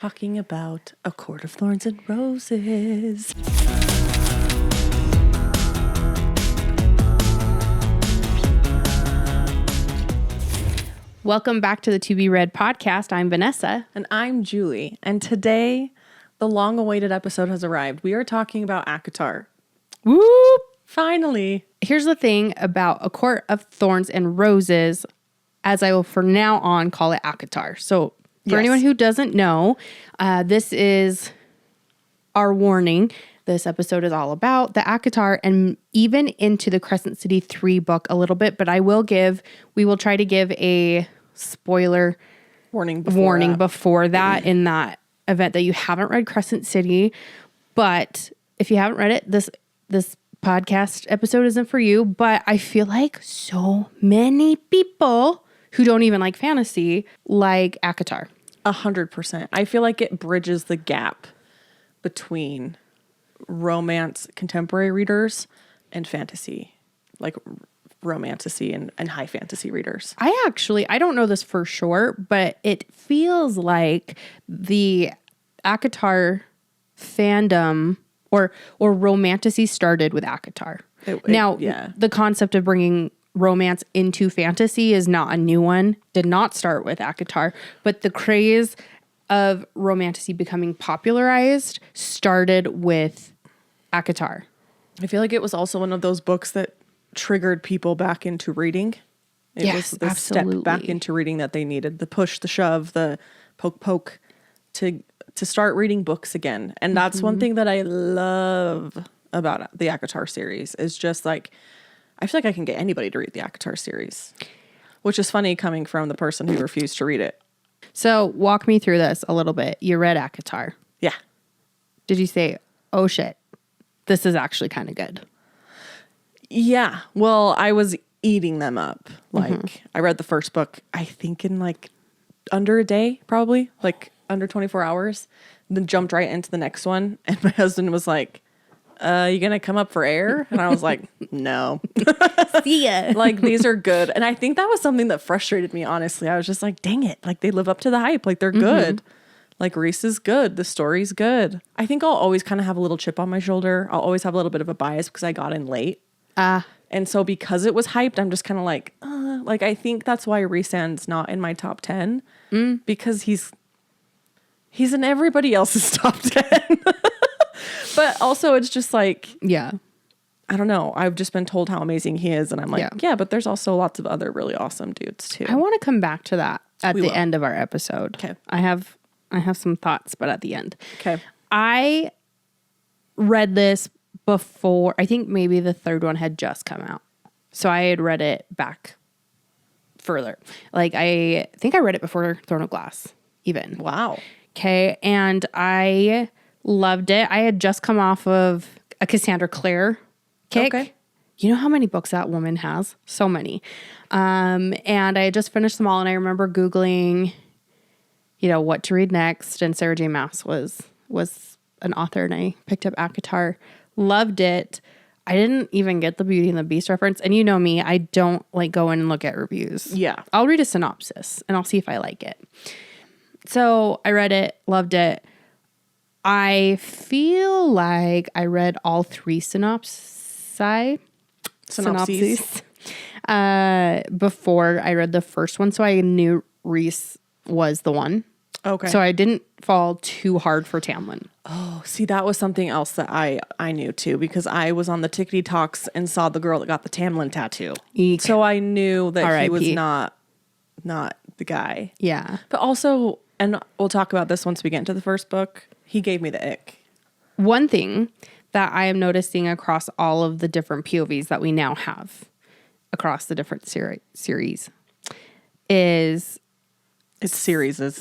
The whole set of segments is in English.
Talking about A Court of Thorns and Roses. Welcome back to the To Be Read podcast. I'm Vanessa. And I'm Julie. And today, the long-awaited episode has arrived. We are talking about Acotar. Whoop! Finally. Here's the thing about A Court of Thorns and Roses, as I will from now on call it Acotar. So for anyone who doesn't know, this is our warning. This episode is all about the Acotar and even into the Crescent City 3 book a little bit, but we will try to give a spoiler warning before that in that event that you haven't read Crescent City. But if you haven't read it, this podcast episode isn't for you. But I feel like so many people who don't even like fantasy like Acotar. 100%. I feel like it bridges the gap between romance contemporary readers and fantasy, like romantasy and high fantasy readers. I don't know this for sure, but it feels like the Acotar fandom or romantasy started with Acotar. The concept of bringing romance into fantasy is not a new one. Did not start with Acotar, but the craze of romantasy becoming popularized started with Acotar. I feel like it was also one of those books that triggered people back into reading. It was the absolutely. Step back into reading that they needed, the push, the shove, the poke to start reading books again. And that's one thing that I love about the Acotar series is just like, I feel like I can get anybody to read the Acotar series, which is funny coming from the person who refused to read it. So walk me through this a little bit. You read Acotar. Yeah. Did you say, oh shit, this is actually kind of good? Yeah. Well, I was eating them up. Like I read the first book, I think in like under a day, probably like under 24 hours, then jumped right into the next one. And my husband was like, you gonna come up for air? And I was like, no. See ya. Like, these are good. And I think that was something that frustrated me, honestly. I was just like, dang it. Like, they live up to the hype. Like, they're good. Like, Reese is good. The story's good. I think I'll always kind of have a little chip on my shoulder. I'll always have a little bit of a bias because I got in late. And so because it was hyped, I'm just kind of like, like, I think that's why Reese's not in my top 10 because he's in everybody else's top 10. But also it's just like, yeah, I don't know. I've just been told how amazing he is. And I'm like, yeah, but there's also lots of other really awesome dudes too. I want to come back to that at the end of our episode. Okay. I have some thoughts, but at the end. Okay. I read this before, I think maybe the third one had just come out. So I had read it back further. Like I think I read it before Throne of Glass even. Wow. Okay. And I loved it. I had just come off of a Cassandra Clare kick. Okay. You know how many books that woman has? So many. And I had just finished them all. And I remember Googling, what to read next. And Sarah J. Maas was an author. And I picked up Acotar. Loved it. I didn't even get the Beauty and the Beast reference. And you know me, I don't like go in and look at reviews. Yeah. I'll read a synopsis and I'll see if I like it. So I read it, loved it. I feel like I read all 3 synopses before I read the first one. So I knew Reese was the one. Okay. So I didn't fall too hard for Tamlin. Oh, see, that was something else that I knew too, because I was on the Tickety Talks and saw the girl that got the Tamlin tattoo. Eek. So I knew that R.I.P. he was not the guy. Yeah. But also, and we'll talk about this once we get into the first book, he gave me the ick. One thing that I am noticing across all of the different POVs that we now have across the different series is... It's series. We have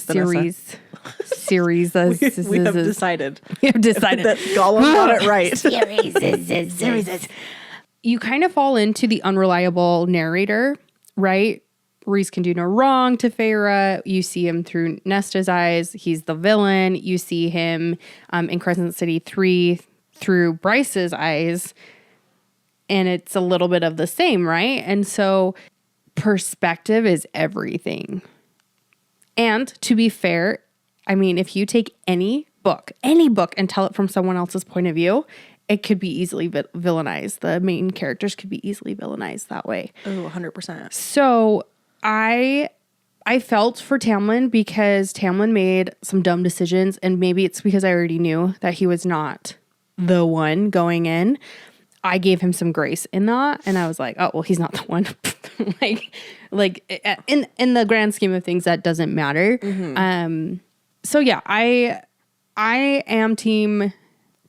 decided. that Gollum got it right. Series. You kind of fall into the unreliable narrator, right? Reese can do no wrong to Feyre. You see him through Nesta's eyes. He's the villain. You see him in Crescent City 3 through Bryce's eyes. And it's a little bit of the same, right? And so perspective is everything. And to be fair, I mean, if you take any book and tell it from someone else's point of view, it could be easily villainized. The main characters could be easily villainized that way. Oh, 100%. So I felt for Tamlin because Tamlin made some dumb decisions, and maybe it's because I already knew that he was not the one going in. I gave him some grace in that, and I was like, oh, well, he's not the one. like in the grand scheme of things, that doesn't matter. So yeah, I am team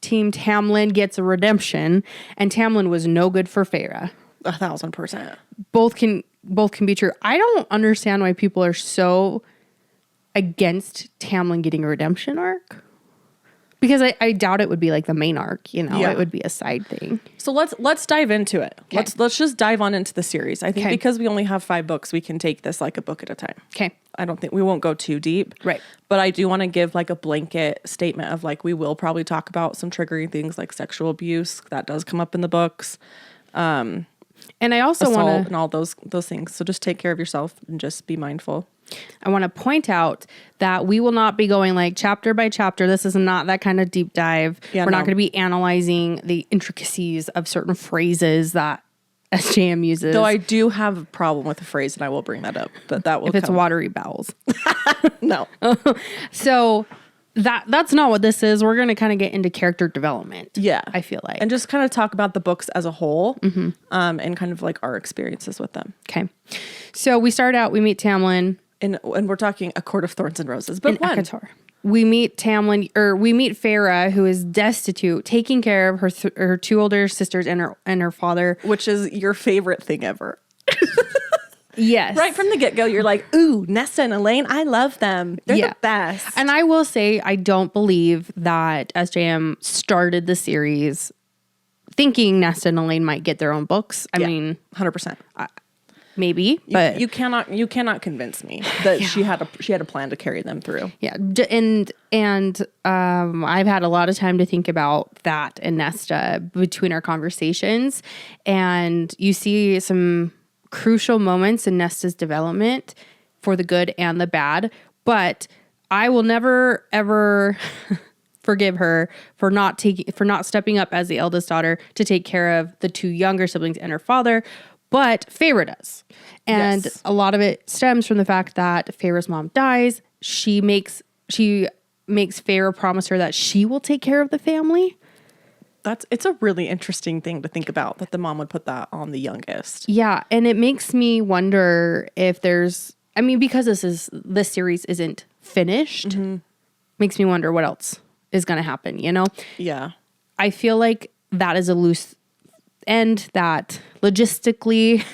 Tamlin gets a redemption, and Tamlin was no good for Feyre. 1,000%. Both can be true. I don't understand why people are so against Tamlin getting a redemption arc. Because I doubt it would be like the main arc, you know. Yeah. It would be a side thing. So let's dive into it. Okay. Let's just dive on into the series. I think because we only have 5 books, we can take this like a book at a time. Okay. I don't think we won't go too deep. Right. But I do want to give like a blanket statement of like we will probably talk about some triggering things like sexual abuse. That does come up in the books. And I also want to and all those things. So just take care of yourself and just be mindful. I want to point out that we will not be going like chapter by chapter. This is not that kind of deep dive. Yeah, We're not going to be analyzing the intricacies of certain phrases that SJM uses. Though I do have a problem with a phrase, and I will bring that up. But that will if it's watery bowels. No. So that's not what this is. We're going to kind of get into character development. Yeah. I feel like. And just kind of talk about the books as a whole and kind of like our experiences with them. Okay. So we start out, we meet Tamlin. And we're talking A Court of Thorns and Roses. Book 1. Acotar. We meet Feyre, who is destitute, taking care of her 2 older sisters and her father. Which is your favorite thing ever. Yes. Right from the get-go, you're like, ooh, Nesta and Elaine, I love them. They're the best. And I will say, I don't believe that SJM started the series thinking Nesta and Elaine might get their own books. I mean, 100%. Maybe, but you cannot convince me that she had a plan to carry them through. Yeah, and I've had a lot of time to think about that and Nesta between our conversations, and you see some crucial moments in Nesta's development for the good and the bad. But I will never ever forgive her for not stepping up as the eldest daughter to take care of the 2 younger siblings and her father. But Feyre does. And a lot of it stems from the fact that Feyre's mom dies. She makes Feyre promise her that she will take care of the family. It's a really interesting thing to think about, that the mom would put that on the youngest. Yeah. And it makes me wonder if because this series isn't finished, makes me wonder what else is going to happen, you know? Yeah. I feel like that is a loose end that logistically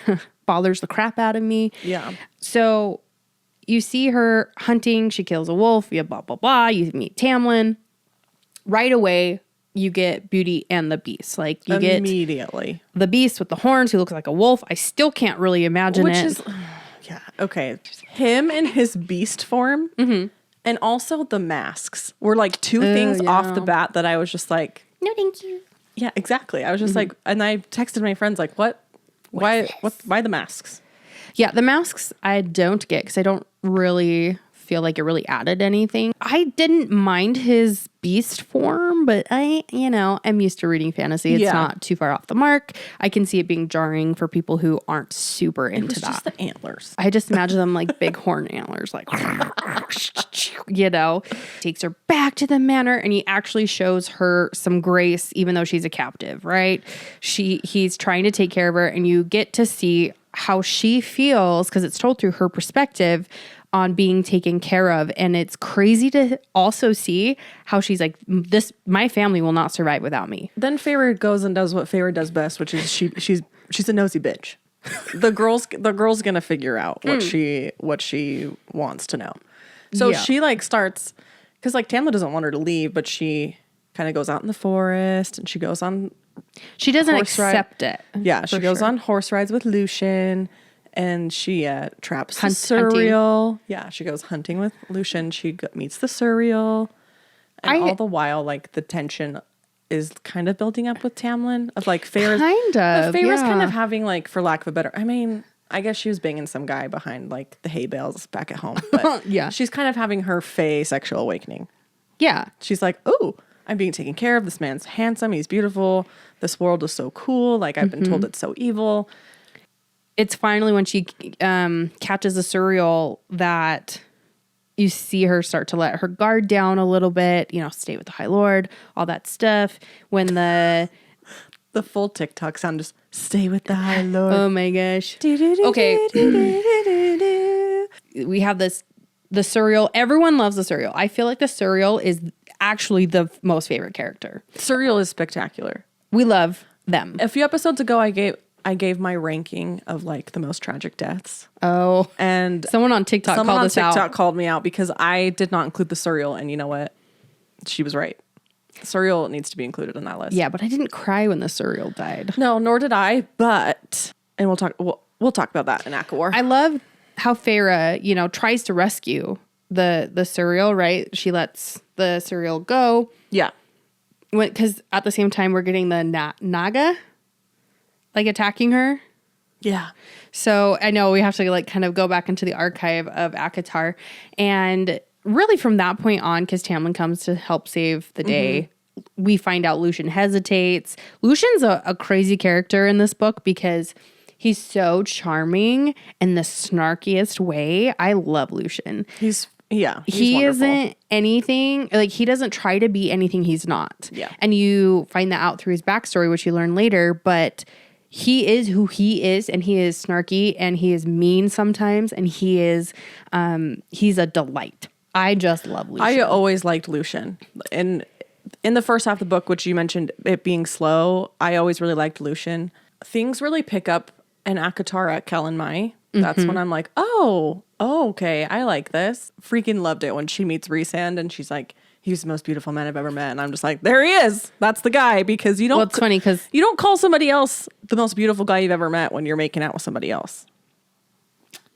bothers the crap out of me. Yeah. So you see her hunting. She kills a wolf. You blah, blah, blah. You meet Tamlin. Right away, you get Beauty and the Beast. Like you immediately get the Beast with the horns who looks like a wolf. I still can't really imagine it. Yeah. Okay. Him in his beast form. And also the masks were like 2 things off the bat that I was just like, no, thank you. Yeah, exactly. I was just like, and I texted my friends like, why the masks? Yeah, the masks I don't get because I don't really feel like it really added anything. I didn't mind his beast form, but I'm used to reading fantasy. It's not too far off the mark. I can see it being jarring for people who aren't super into that. Just the antlers. I just imagine them like big horn antlers, like, takes her back to the manor, and he actually shows her some grace, even though she's a captive, right? He's trying to take care of her, and you get to see how she feels, because it's told through her perspective on being taken care of. And it's crazy to also see how she's like, my family will not survive without me. Then Feyre goes and does what Feyre does best, which is she's a nosy bitch. The girl's gonna figure out what she wants to know. So she like starts, because like Tamlin doesn't want her to leave, but she kind of goes out in the forest and she goes on. She doesn't accept it. Yeah, she goes on horse rides with Lucien. And she traps the Suriel. Yeah, she goes hunting with Lucien. She meets the Suriel. And all the while, like, the tension is kind of building up with Tamlin. Of, like, Feyre's kind of having, like, for lack of a better... I mean, I guess she was banging some guy behind like the hay bales back at home. But Yeah. she's kind of having her Fae sexual awakening. Yeah. She's like, oh, I'm being taken care of. This man's handsome. He's beautiful. This world is so cool. Like, I've been told it's so evil. It's finally when she catches a Suriel that you see her start to let her guard down a little bit, stay with the High Lord, all that stuff. When the full TikTok sound just, stay with the High Lord. Oh my gosh. Okay. We have the Suriel. Everyone loves the Suriel. I feel like the Suriel is actually the most favorite character. Suriel is spectacular. We love them. A few episodes ago, I gave my ranking of like the most tragic deaths. Oh. And someone on TikTok called me out because I did not include the Suriel, and you know what? She was right. Suriel needs to be included in that list. Yeah, but I didn't cry when the Suriel died. No, nor did I. But we'll talk about that in Acotar. I love how Feyre, tries to rescue the Suriel, right? She lets the Suriel go. Yeah. Because at the same time, we're getting the Naga, like, attacking her. Yeah. So I know we have to, like, kind of go back into the archive of Acotar. And really from that point on, because Tamlin comes to help save the day, we find out Lucien hesitates. Lucien's a crazy character in this book because he's so charming in the snarkiest way. I love Lucien. He's he wonderful. Isn't anything, like, he doesn't try to be anything he's not. Yeah. And you find that out through his backstory, which you learn later, but he is who he is, and he is snarky, and he is mean sometimes, and he is, he's a delight. I just love Lucien. I always liked Lucien. And in the first half of the book, which you mentioned it being slow, I always really liked Lucien. Things really pick up in Acotar at Kellen Mai. That's when I'm like, oh, okay, I like this. Freaking loved it when she meets Rhysand and she's like, he's the most beautiful man I've ever met. And I'm just like, there he is. That's the guy. Because you don't. Well, it's funny because you don't call somebody else the most beautiful guy you've ever met when you're making out with somebody else.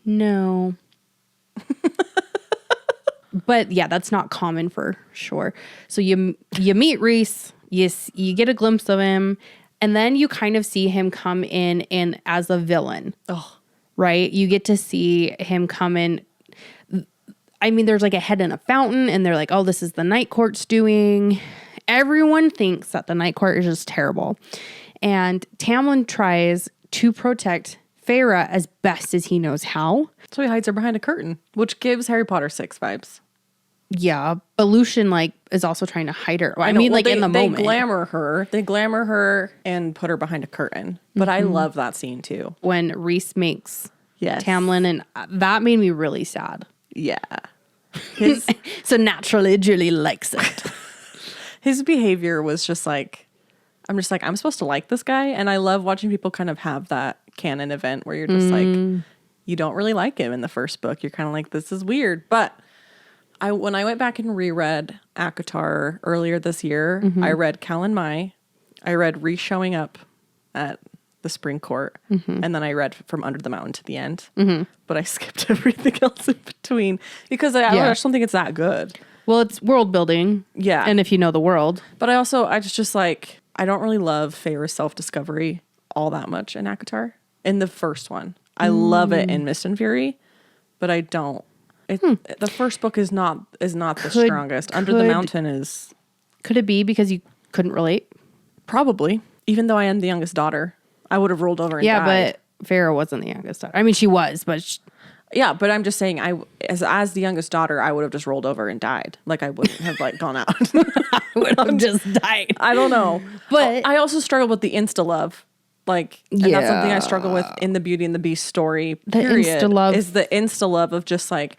No. But yeah, that's not common for sure. So you meet Rhys, you get a glimpse of him, and then you kind of see him come in as a villain. Oh. Right? You get to see him come in. I mean, there's like a head in a fountain, and they're like, oh, this is the Night Court's doing. Everyone thinks that the Night Court is just terrible. And Tamlin tries to protect Feyre as best as he knows how. So he hides her behind a curtain, which gives Harry Potter 6 vibes. Yeah, but Lucien, like, is also trying to hide her. I mean, like, in the moment. They glamour her and put her behind a curtain. But I love that scene, too. When Rhys makes Yes. Tamlin, and that made me really sad. Yeah. So naturally, Julie likes it. His behavior was just like, I'm supposed to like this guy. And I love watching people kind of have that canon event where you're just like, you don't really like him in the first book. You're kind of like, this is weird. But when I went back and reread Acotar earlier this year, I read Kellen Mai. I read Rhys showing up at the Spring Court. And then I read From Under the Mountain to the End. But I skipped everything else in between because I just don't think it's that good. Well, it's world building. Yeah. And if you know the world. But I just like, I don't really love Feyre's self-discovery all that much in Acotar. In the first one. I love it in Mist and Fury, but I don't. The first book is not the strongest. Under the Mountain is. Could it be because you couldn't relate? Probably. Even though I am the youngest daughter, I would have rolled over and died. But Feyre wasn't the youngest daughter. I mean, she was, but... Yeah, but I'm just saying, as the youngest daughter, I would have just rolled over and died. Like, I wouldn't have, like, gone out. I would have just died. I don't know. But... I also struggle with the insta-love. Like, and that's something I struggle with in the Beauty and the Beast story, period. The insta-love. Is the insta-love of just, like...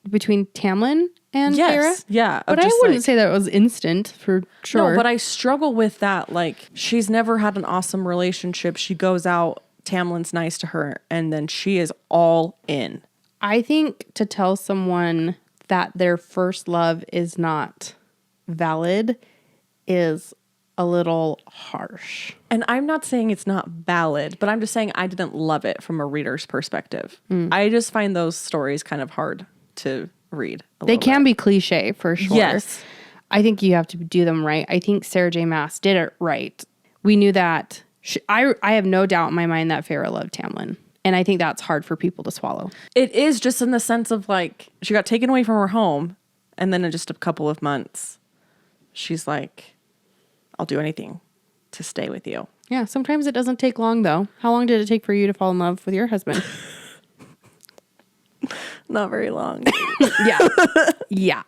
Between Tamlin and Yes, Feyre? yeah. But I wouldn't say that it was instant, for sure. No, but I struggle with that. Like, she's never had an awesome relationship. She goes out, Tamlin's nice to her, and then she is all in. I think to tell someone that their first love is not valid is a little harsh. And I'm not saying it's not valid, but I'm just saying I didn't love it from a reader's perspective. I just find those stories kind of hard to read. They can be cliche for sure. Yes. I think you have to do them right. I think Sarah J. Maas did it right. We knew that. I have no doubt in my mind that Feyre loved Tamlin. And I think that's hard for people to swallow. It is, just in the sense of like, she got taken away from her home, and then in just a couple of months, she's like, I'll do anything to stay with you. Yeah, sometimes it doesn't take long, though. How long did it take for you to fall in love with your husband? Not very long. Yeah. Yeah.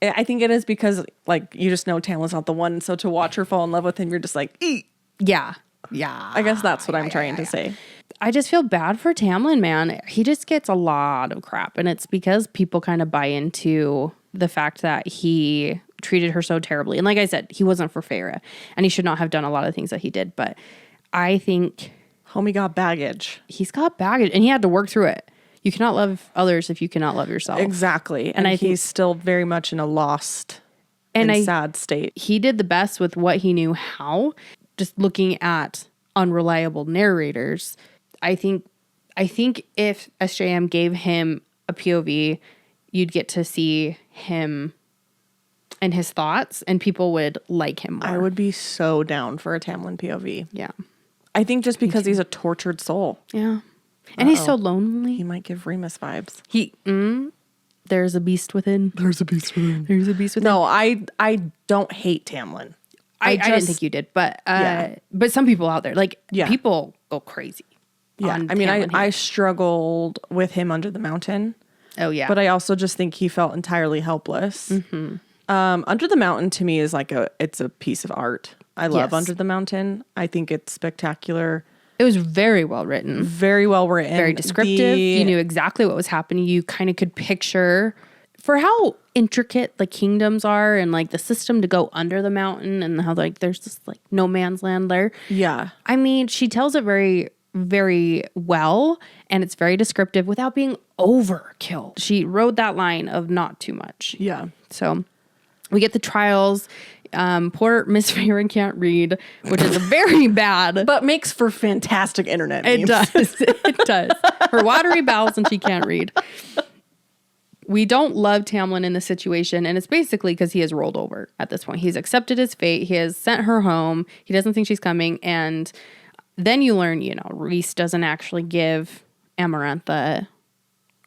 I think it is because, like, you just know Tamlin's not the one. So to watch her fall in love with him, you're just like, eek. Yeah. Yeah. I guess that's what I'm trying to say. I just feel bad for Tamlin, man. He just gets a lot of crap. And it's because people kind of buy into the fact that he treated her so terribly. And like I said, he wasn't for Feyre. And he should not have done a lot of things that he did. But I think... Homie got baggage. He's got baggage. And he had to work through it. You cannot love others if you cannot love yourself. Exactly. And I think he's still very much in a lost and sad state. He did the best with what he knew how. Just looking at unreliable narrators, I think if SJM gave him a POV, you'd get to see him and his thoughts, and people would like him more. I would be so down for a Tamlin POV. Yeah. I think just because he's a tortured soul. Yeah. And he's so lonely. He might give Remus vibes. There's a beast within. There's a beast within. There's a beast within. No, I don't hate Tamlin. I didn't think you did, but some people out there, people go crazy. Yeah, I mean, I struggled with him under the mountain. Oh yeah, but I also just think he felt entirely helpless. Mm-hmm. Under the Mountain to me is it's a piece of art. I love Under the Mountain. I think it's spectacular. It was very well written. Very well written. Very descriptive. You knew exactly what was happening. You kind of could picture, for how intricate the kingdoms are and like the system to go under the mountain and how like there's this like no man's land there. Yeah. I mean, she tells it very, very well, and it's very descriptive without being overkill. She rode that line of not too much. Yeah. So we get the trials. Poor Miss Feyre can't read, which is very bad. But makes for fantastic internet memes. It does. It does. Her watery bowels and she can't read. We don't love Tamlin in this situation, and it's basically because he has rolled over at this point. He's accepted his fate. He has sent her home. He doesn't think she's coming. And then you learn, Rhys doesn't actually give Amarantha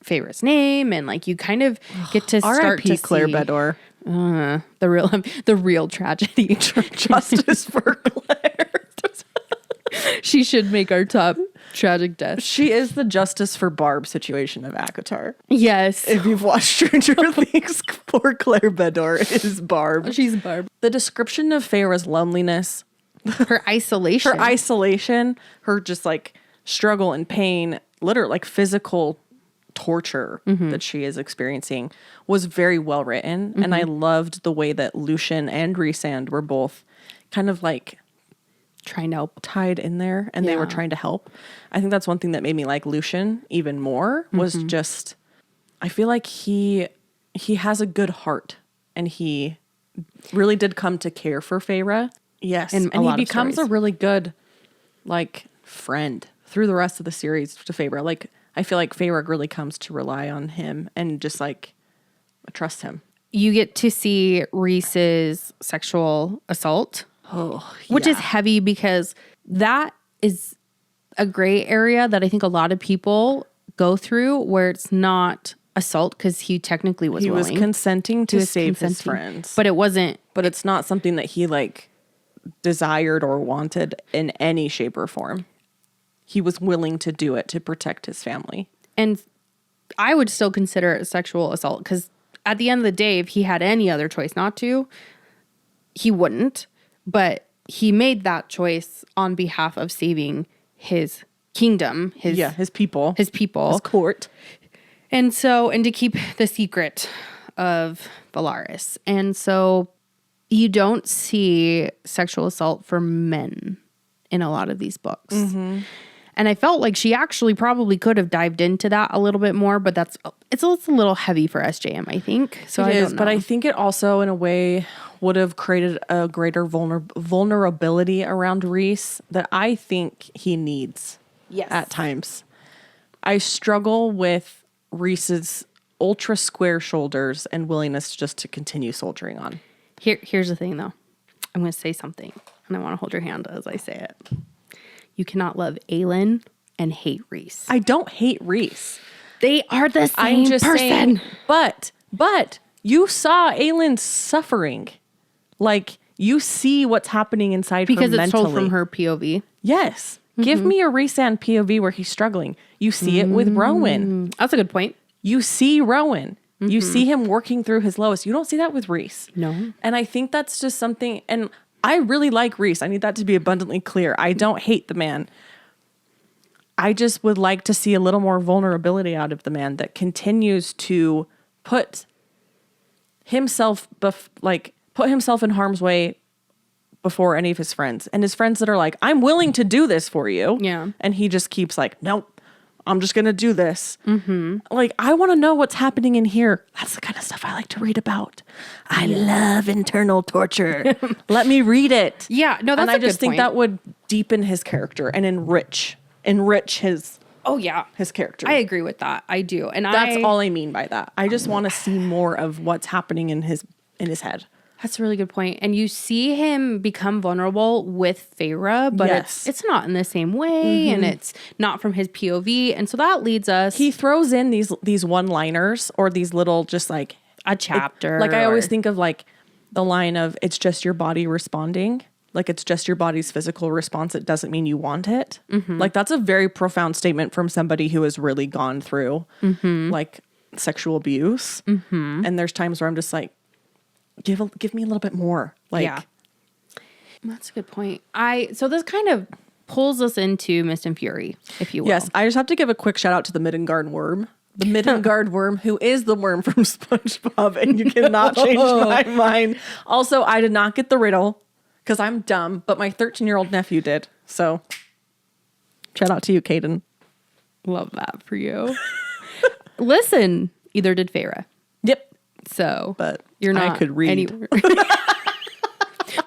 Feyre's name, and like you kind of get to start to Claire see Bedore. The real tragedy. Justice for Claire. She should make our top tragic death. She is the Justice for Barb situation of Acotar. Yes. If you've watched Stranger Things, poor Claire Bedore is Barb. She's Barb. The description of Feyre's loneliness, her isolation, her just like struggle and pain, literally like physical torture that she is experiencing was very well written. And I loved the way that Lucien and Rhysand were both kind of like trying to help, tied in there, and they were trying to help. I think that's one thing that made me like Lucien even more was just, I feel like he has a good heart, and he really did come to care for Feyre. Yes. And he becomes a really good like friend through the rest of the series to Feyre. Like, I feel like Feyre really comes to rely on him and just like trust him. You get to see Rhys's sexual assault, which is heavy because that is a gray area that I think a lot of people go through where it's not assault because he technically was willing. He was consenting to save his friends. But it wasn't. But it's not something that he like desired or wanted in any shape or form. He was willing to do it to protect his family. And I would still consider it sexual assault because at the end of the day, if he had any other choice not to, he wouldn't. But he made that choice on behalf of saving his kingdom, his people, his court. And to keep the secret of Valaris. And so you don't see sexual assault for men in a lot of these books. Mm-hmm. And I felt like she actually probably could have dived into that a little bit more, but it's a little heavy for SJM, I think. So it is, but I think it also, in a way, would have created a greater vulnerability around Rhys that I think he needs at times. I struggle with Rhys's ultra square shoulders and willingness just to continue soldiering on. Here's the thing, though. I'm going to say something, and I want to hold your hand as I say it. You cannot love Aelin and hate Rhys. I don't hate Rhys. They are the same I'm just person. saying, but you saw Aelin suffering. Like, you see what's happening inside her mentally. Because it's told from her POV. Yes. Give me a Rhysand POV where he's struggling. You see it with Rowan. That's a good point. You see Rowan. You see him working through his lowest. You don't see that with Rhys. No. And I think that's just something, and I really like Rhys. I need that to be abundantly clear. I don't hate the man. I just would like to see a little more vulnerability out of the man that continues to put himself in harm's way before any of his friends, and his friends that are like, I'm willing to do this for you. Yeah. And he just keeps like, nope, I'm just going to do this. Like, I want to know what's happening in here. That's the kind of stuff I like to read about. I love internal torture. Let me read it. Yeah, no, that's and a I just good think point. that would deepen his character and enrich his Oh, yeah. his character. I agree with that. I do. And That's all I mean by that. I just want to see more of what's happening in his head. That's a really good point. And you see him become vulnerable with Feyre, but Yes. it's not in the same way, and it's not from his POV. And so that leads us He throws in these one-liners or these little just like a chapter. like I always think of like the line of it's just your body responding. Like it's just your body's physical response. It doesn't mean you want it. Like that's a very profound statement from somebody who has really gone through like sexual abuse. And there's times where I'm just like, give me a little bit more. Like, Yeah. That's a good point. So this kind of pulls us into Mist and Fury, if you will. yes, I just have to give a quick shout out to the Middengard worm. The Middengard worm, who is the worm from SpongeBob, and you cannot change my mind. Also, I did not get the riddle because I'm dumb, but my 13-year-old nephew did. So, shout out to you, Caden. Love that for you. Listen, either did Feyre. Yep. So, But you're not I could read. anywhere.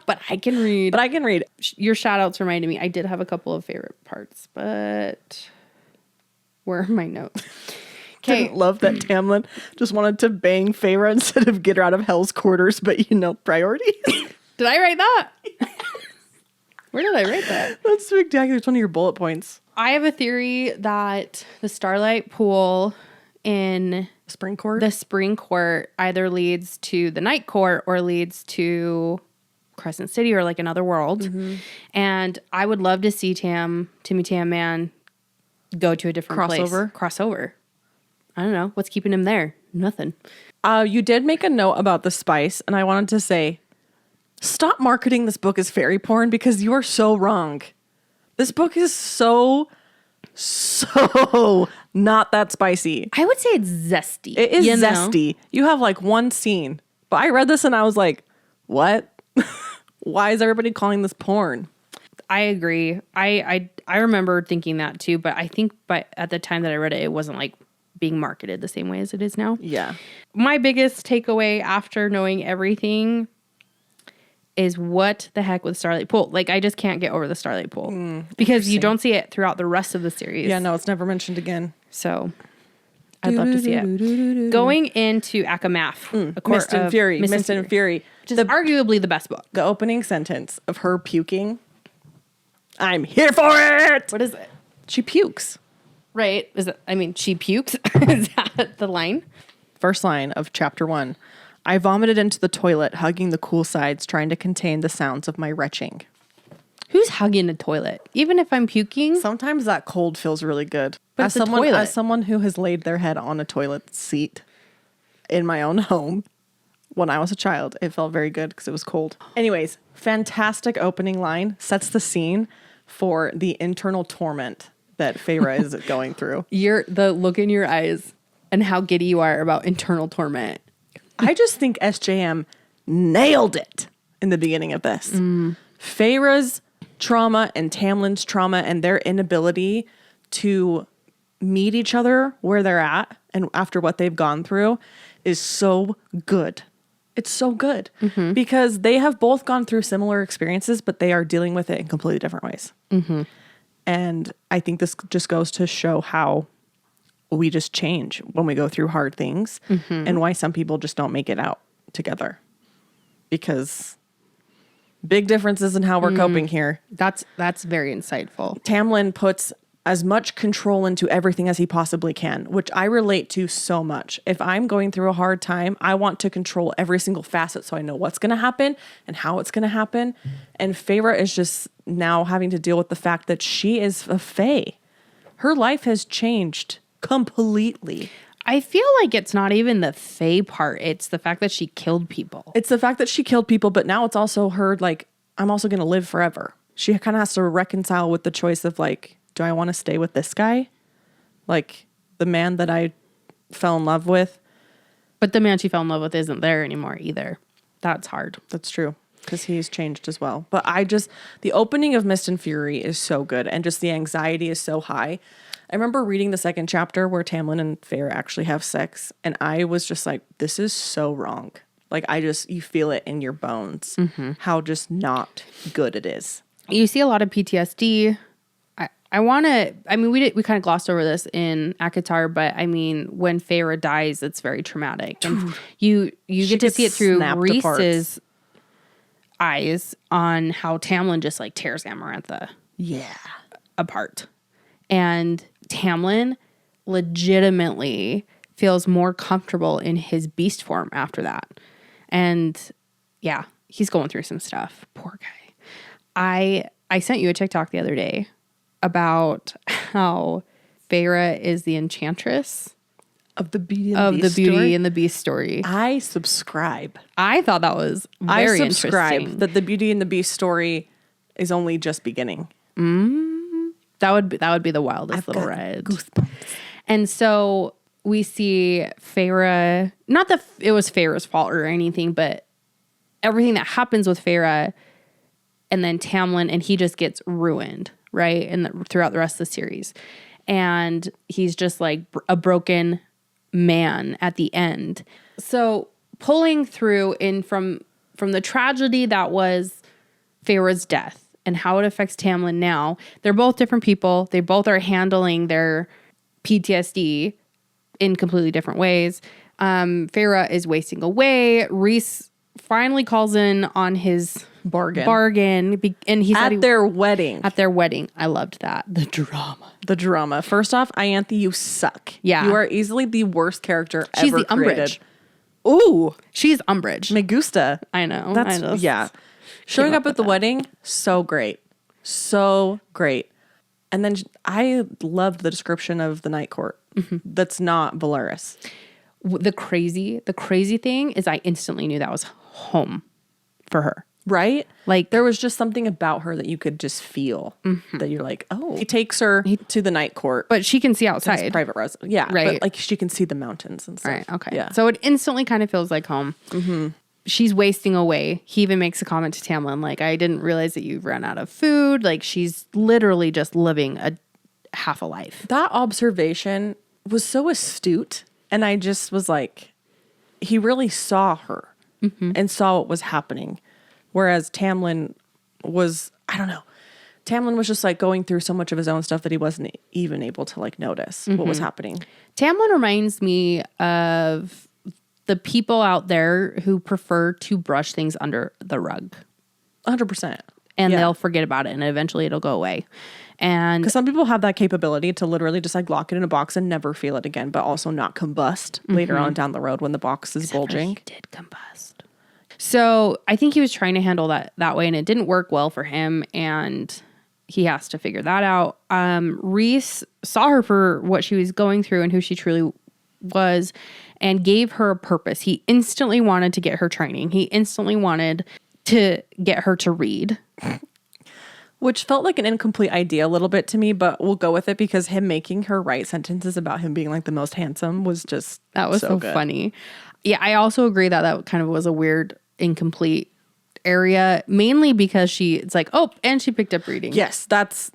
But I can read. But I can read. Your shout outs reminded me. I did have a couple of favorite parts, but where are my notes? Didn't love that Tamlin just wanted to bang Feyre instead of get her out of Hell's quarters, but priorities. Did I write that? Where did I write that? That's spectacular. It's one of your bullet points. I have a theory that the Starlight Pool in Spring Court? the Spring Court either leads to the Night Court or leads to Crescent City or like another world. And I would love to see Timmy Tam Man go to a different Crossover? place. Crossover. I don't know. What's keeping him there? Nothing. You did make a note about the spice, and I wanted to say, stop marketing this book as fairy porn because you are so wrong. This book is so not that spicy. I would say it's zesty. It is you know? zesty. You have like one scene, but I read this and I was like, what? Why is everybody calling this porn? I agree. I remember thinking that too, but I think at the time that I read it, it wasn't like being marketed the same way as it is now. Yeah. My biggest takeaway after knowing everything is what the heck with Starlight Pool. Like, I just can't get over the Starlight Pool because you don't see it throughout the rest of the series. Yeah, no, it's never mentioned again. So I'd love to see it. Going into Akamath, Mist and Fury. Mist and Fury. Which is arguably the best book. The opening sentence of her puking. I'm here for it. What is it? She pukes. Right. She pukes. Is that the line? First line of chapter 1. I vomited into the toilet, hugging the cool sides, trying to contain the sounds of my retching. Who's hugging a toilet? Even if I'm puking? Sometimes that cold feels really good. But it's a toilet. As someone who has laid their head on a toilet seat in my own home when I was a child, it felt very good because it was cold. Anyways, fantastic opening line. Sets the scene for the internal torment that Feyre is going through. The look in your eyes and how giddy you are about internal torment. I just think SJM nailed it in the beginning of this. Feyre's trauma and Tamlin's trauma and their inability to meet each other where they're at and after what they've gone through is so good. It's so good because they have both gone through similar experiences, but they are dealing with it in completely different ways. And I think this just goes to show how we just change when we go through hard things and why some people just don't make it out together because big differences in how we're coping here. That's very insightful. Tamlin puts as much control into everything as he possibly can, which I relate to so much. If I'm going through a hard time, I want to control every single facet so I know what's going to happen and how it's going to happen. And Feyre is just now having to deal with the fact that she is a fae. Her life has changed completely. I feel like it's not even the fae part. It's the fact that she killed people. It's the fact that she killed people, but now it's also her, like, I'm also going to live forever. She kind of has to reconcile with the choice of, like, do I want to stay with this guy? Like, the man that I fell in love with. But the man she fell in love with isn't there anymore either. That's hard. That's true, because he's changed as well. But the opening of Mist and Fury is so good, and just the anxiety is so high. I remember reading the second chapter where Tamlin and Feyre actually have sex, and I was just like, this is so wrong. Like, you feel it in your bones, how just not good it is. You see a lot of PTSD. We kind of glossed over this in Acotar, but I mean, when Feyre dies, it's very traumatic. And you get to see it through Rhys's eyes on how Tamlin just like tears Amarantha apart. And Tamlin legitimately feels more comfortable in his beast form after that. And yeah, he's going through some stuff. Poor guy. I sent you a TikTok the other day about how Feyre is the enchantress of the Beauty and the Beast story. I subscribe. I thought that was very interesting. That the Beauty and the Beast story is only just beginning. That would be the wildest little ride. Goosebumps. And so we see Feyre, not that it was Feyre's fault or anything, but everything that happens with Feyre and then Tamlin, and he just gets ruined, right? And throughout the rest of the series. And he's just like a broken man at the end. So pulling through from the tragedy that was Feyre's death and how it affects Tamlin now, they're both different people. They both are handling their PTSD in completely different ways. Feyre is wasting away. Rhys finally calls in on his bargain, and he said their wedding. At their wedding, I loved that. The drama. First off, Ianthe, you suck. Yeah, you are easily the worst character She's ever the created. Umbridge. Ooh, she's Umbridge. Me gusta. I know. Yeah. Showing up at the wedding, so great, And then I loved the description of the night court. That's not Valeris. The crazy thing is I instantly knew that was home for her. Right? Like there was just something about her that you could just feel that you're like, oh, he takes her to the night court. But she can see outside. His private residence. Yeah. Right. But like she can see the mountains and stuff. Right. Okay. Yeah. So it instantly kind of feels like home. She's wasting away. He even makes a comment to Tamlin, like, I didn't realize that you've run out of food. Like she's literally just living half a life. That observation was so astute. And I just was like, he really saw her and saw what was happening. Whereas Tamlin was, I don't know. Tamlin was just like going through so much of his own stuff that he wasn't even able to like notice what was happening. Tamlin reminds me of the people out there who prefer to brush things under the rug. 100%. And they'll forget about it and eventually it'll go away. And because some people have that capability to literally just like lock it in a box and never feel it again, but also not combust later on down the road when the box is bulging. He did combust. So I think he was trying to handle that way and it didn't work well for him and he has to figure that out. Rhys saw her for what she was going through and who she truly was and gave her a purpose. He instantly wanted to get her training. He instantly wanted to get her to read. Which felt like an incomplete idea a little bit to me, but we'll go with it because him making her write sentences about him being like the most handsome was just that was so funny. Yeah, I also agree that kind of was a weird, incomplete area, mainly because it's like, oh, and she picked up reading. Yes, that's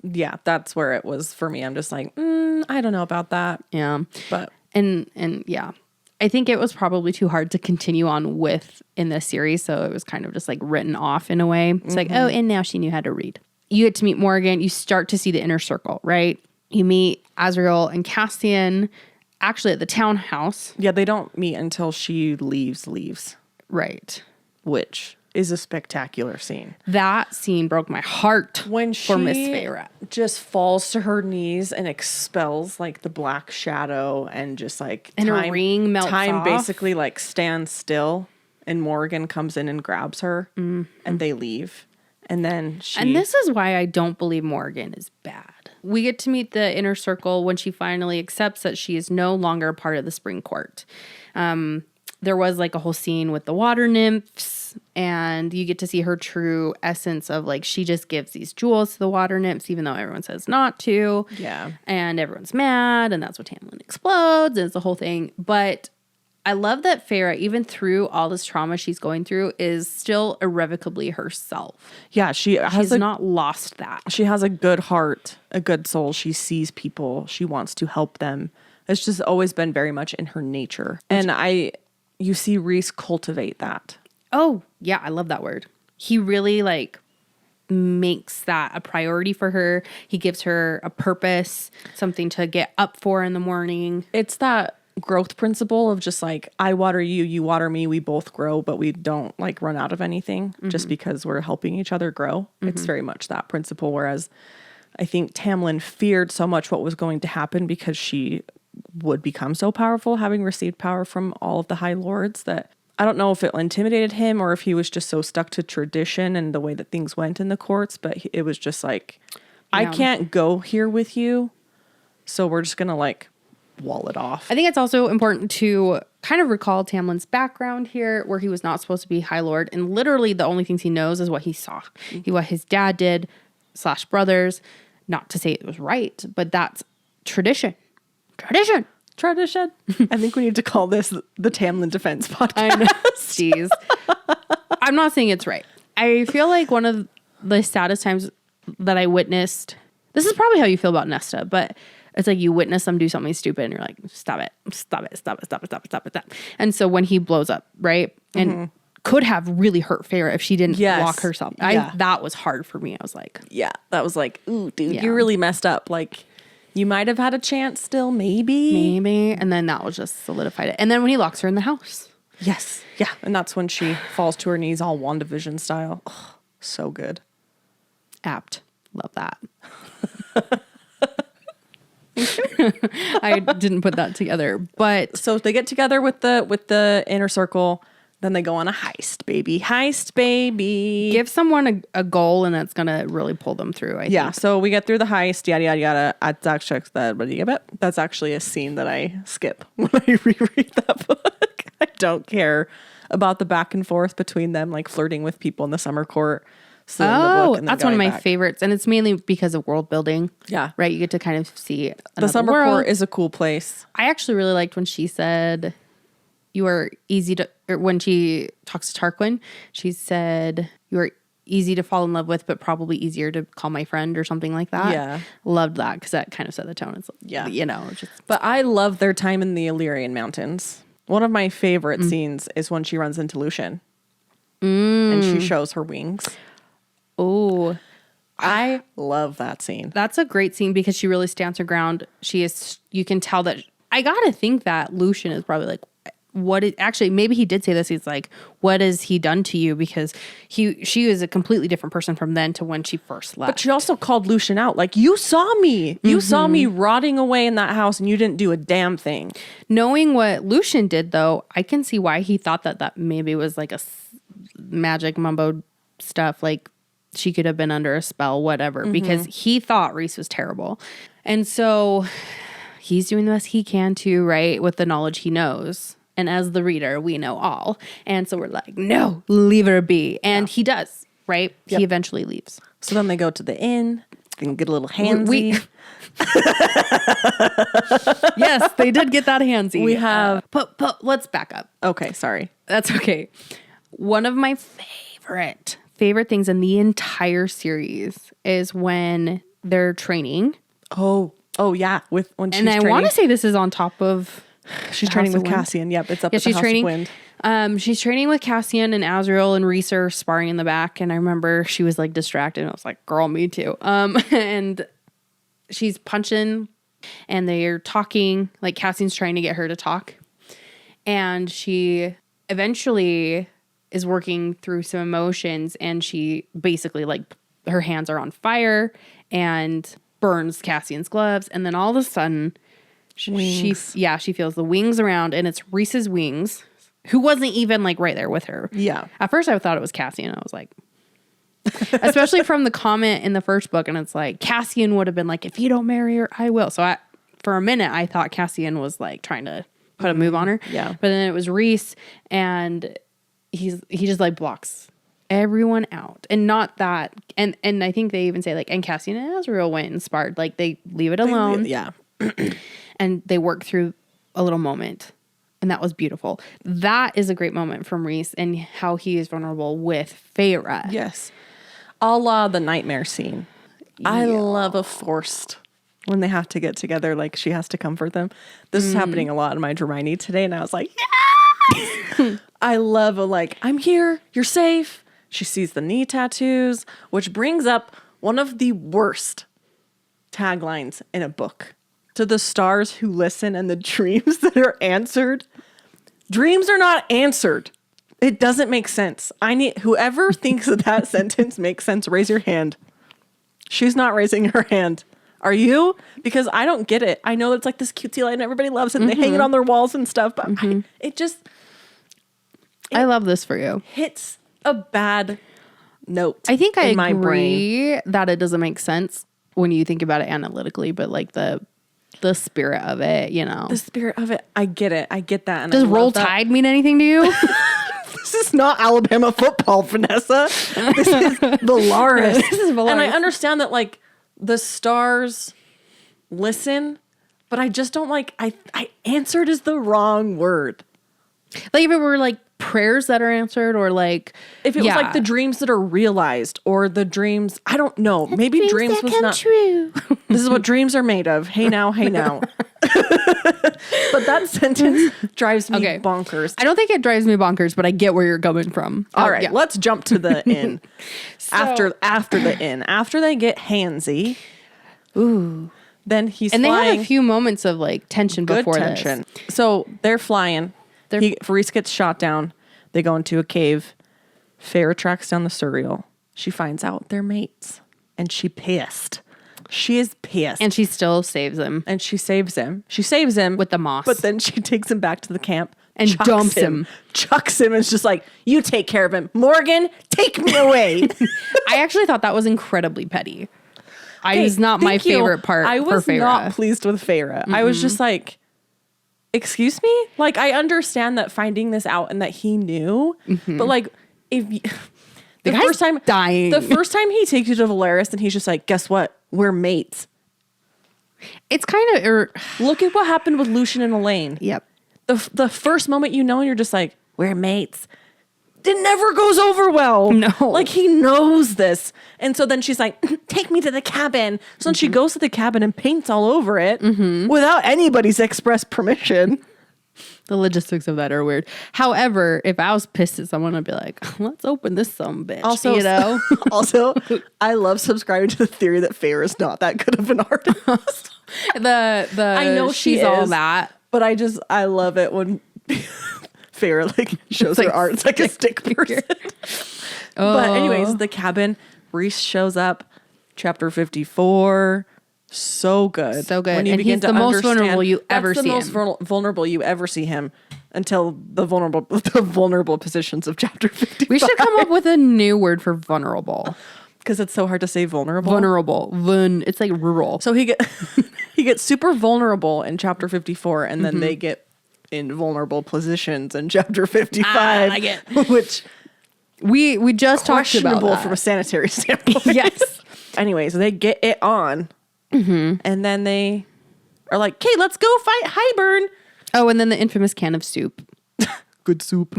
where it was for me. I'm just like, I don't know about that. Yeah. But and yeah. I think it was probably too hard to continue on with in this series, so it was kind of just like written off in a way. It's like, oh, and now she knew how to read. You get to meet Morgan. You start to see the inner circle, right? You meet Azriel and Cassian actually at the townhouse. Yeah, they don't meet until she leaves. Right. Which is a spectacular scene. That scene broke my heart When for Miss she Feyre. just falls to her knees and expels like the black shadow and just like And her ring melts time off. basically like stands still and Morgan comes in and grabs her and they leave. And then And this is why I don't believe Morgan is bad. We get to meet the inner circle when she finally accepts that she is no longer a part of the spring court. There was like a whole scene with the water nymphs, and you get to see her true essence of like, she just gives these jewels to the water nymphs, even though everyone says not to. Yeah. And everyone's mad, and that's what Tamlin explodes, and it's the whole thing. But I love that Feyre, even through all this trauma she's going through, is still irrevocably herself. Yeah, She's not lost that. She has a good heart, a good soul. She sees people. She wants to help them. It's just always been very much in her nature. And you see Rhys cultivate that. Oh, yeah, I love that word. He really like makes that a priority for her. He gives her a purpose, something to get up for in the morning. It's that growth principle of just like, I water you, you water me, we both grow, but we don't like run out of anything just because we're helping each other grow. It's very much that principle. Whereas I think Tamlin feared so much what was going to happen because she would become so powerful, having received power from all of the High Lords, that I don't know if it intimidated him or if he was just so stuck to tradition and the way that things went in the courts, but it was just like, I can't go here with you, so we're just gonna like wall it off. I think it's also important to kind of recall Tamlin's background here, where he was not supposed to be High Lord, and literally the only things he knows is what he saw. What his dad did / brothers. Not to say it was right, but that's tradition. Tradition. I think we need to call this the Tamlin Defense Podcast. I know. Jeez. I'm not saying it's right. I feel like one of the saddest times that I witnessed, this is probably how you feel about Nesta, but it's like you witness them do something stupid and you're like, stop it. And so when he blows up, right? And could have really hurt Feyre if she didn't lock herself. That was hard for me. I was like, yeah, that was like, ooh, dude, you really messed up. Like, you might have had a chance still, maybe. And then that was just solidified it. And then when he locks her in the house. Yes. Yeah. And that's when she falls to her knees all WandaVision style. Oh, so good. Apt. Love that. I didn't put that together. But so they get together with the inner circle. Then they go on a heist, baby. Heist, baby. Give someone a goal and that's going to really pull them through, I think. So we get through the heist, yada, yada, yada. That's actually a scene that I skip when I reread that book. I don't care about the back and forth between them, like flirting with people in the summer court. That's one of my favorites. And it's mainly because of world building. Yeah. Right? You get to kind of see the summer court is a cool place. I actually really liked when she said... You are easy to, or when she talks to Tarquin, she said, you are easy to fall in love with, but probably easier to call my friend or something like that. Yeah. Loved that because that kind of set the tone. It's, But I love their time in the Illyrian Mountains. One of my favorite scenes is when she runs into Lucian and she shows her wings. Oh, I love that scene. That's a great scene because she really stands her ground. You can tell that, I got to think that Lucian is probably like, actually, maybe he did say this. He's like, what has he done to you? Because she is a completely different person from then to when she first left. But she also called Lucian out. Like, you saw me. You saw me rotting away in that house and you didn't do a damn thing. Knowing what Lucian did, though, I can see why he thought that maybe was like a magic mumbo stuff. Like, she could have been under a spell, whatever. Because he thought Rhys was terrible. And so he's doing the best he can too, right? With the knowledge he knows. And as the reader, we know all. And so we're like, no, leave her be. And he does, right? Yep. He eventually leaves. So then they go to the inn. They can get a little handsy. Yes, they did get that handsy. We have... But let's back up. Okay, sorry. That's okay. One of my favorite things in the entire series is when they're training. Oh yeah. And I want to say this is on top of... She's training with Cassian. Yep, it's up at the House of Wind. She's training with Cassian and Azriel and Rhys are sparring in the back. And I remember she was like distracted. And I was like, girl, me too. And she's punching and they're talking. Like Cassian's trying to get her to talk. And she eventually is working through some emotions, and she basically like her hands are on fire and burns Cassian's gloves, and then all of a sudden she feels the wings around, and it's Rhys's wings, who wasn't even like right there with her. Yeah. At first I thought it was Cassian. I was like, especially from the comment in the first book, and it's like Cassian would have been like, if you don't marry her, I will. So for a minute I thought Cassian was like trying to put a move on her. Yeah. But then it was Rhys, and he just like blocks everyone out. And not that, and I think they even say like, and Cassian and Azriel went and sparred. Like they leave it alone. Yeah. And they work through a little moment. And that was beautiful. That is a great moment from Rhys and how he is vulnerable with Feyre. Yes. A la the nightmare scene. I love a forced when they have to get together, like she has to comfort them. This is happening a lot in my Hermione today, and I was like, yes! I love a like, I'm here, you're safe. She sees the knee tattoos, which brings up one of the worst taglines in a book. To the stars who listen and the dreams that are answered. Dreams are not answered. It doesn't make sense. I need whoever thinks that sentence makes sense, raise your hand. She's not raising her hand. Are you? Because I don't get it. I know it's like this cutesy line and everybody loves it and they hang it on their walls and stuff, but I love this for you. Hits a bad note. I think I in my agree brain. that it doesn't make sense when you think about it analytically, but like the spirit of it, you know. The spirit of it. I get it. I get that. And Does I love Roll that. Tide mean anything to you? This is not Alabama football, Vanessa. This is Valaris. This is Valaris. And I understand that like the stars listen, but I just don't like I answered is the wrong word. Like if it were like prayers that are answered, or like If it was like the dreams that are realized, or the dreams, I don't know. Maybe dreams was not true. This is what dreams are made of. Hey now, hey now. But that sentence drives me bonkers. I don't think it drives me bonkers, but I get where you're coming from. All right, let's jump to the inn. After the inn, after they get handsy, then he's and flying. they have a few moments of like tension Good before tension. this. So they're flying. Rhys gets shot down. They go into a cave. Feyre tracks down the Suriel. She finds out they're mates, and she pissed. She is pissed. And she still saves him. And she saves him. She saves him. With the moss. But then she takes him back to the camp. And chucks dumps him. Chucks him and is just like, you take care of him. Morgan, take me away. I actually thought that was incredibly petty. It was not my favorite part I was for Feyre. not pleased with Feyre. I was just like, excuse me? Like, I understand that finding this out and that he knew. But like, if you, the guy's first time dying. The first time he takes you to Valaris and he's just like, guess what? We're mates. It's kind of... Look at what happened with Lucian and Elaine. Yep. The first moment you know, and you're just like, we're mates. It never goes over well. No. Like, he knows this. And so then she's like, take me to the cabin. So then she goes to the cabin and paints all over it without anybody's express permission. The logistics of that are weird. However, if I was pissed at someone, I'd be like, let's open this bitch. Also, you know? Also, I love subscribing to the theory that Feyre is not that good of an artist. I know she's all that. But I love it when Feyre like shows her art. It's like a stick person. But anyways, the cabin, Rhys shows up, chapter 54. So good. So good. When you and begin he's to the most understand, vulnerable you ever see that's the most vulnerable you ever see him until the vulnerable positions of chapter 55. We should come up with a new word for vulnerable. Because it's so hard to say vulnerable. Vulnerable. It's like rural. So he gets super vulnerable in chapter 54, and then they get in vulnerable positions in chapter 55. I get which we just talked about questionable that. from a sanitary standpoint. Yes. Anyways, they get it on. And then they are like, okay, let's go fight Hybern. Oh, and then the infamous can of soup. Good soup.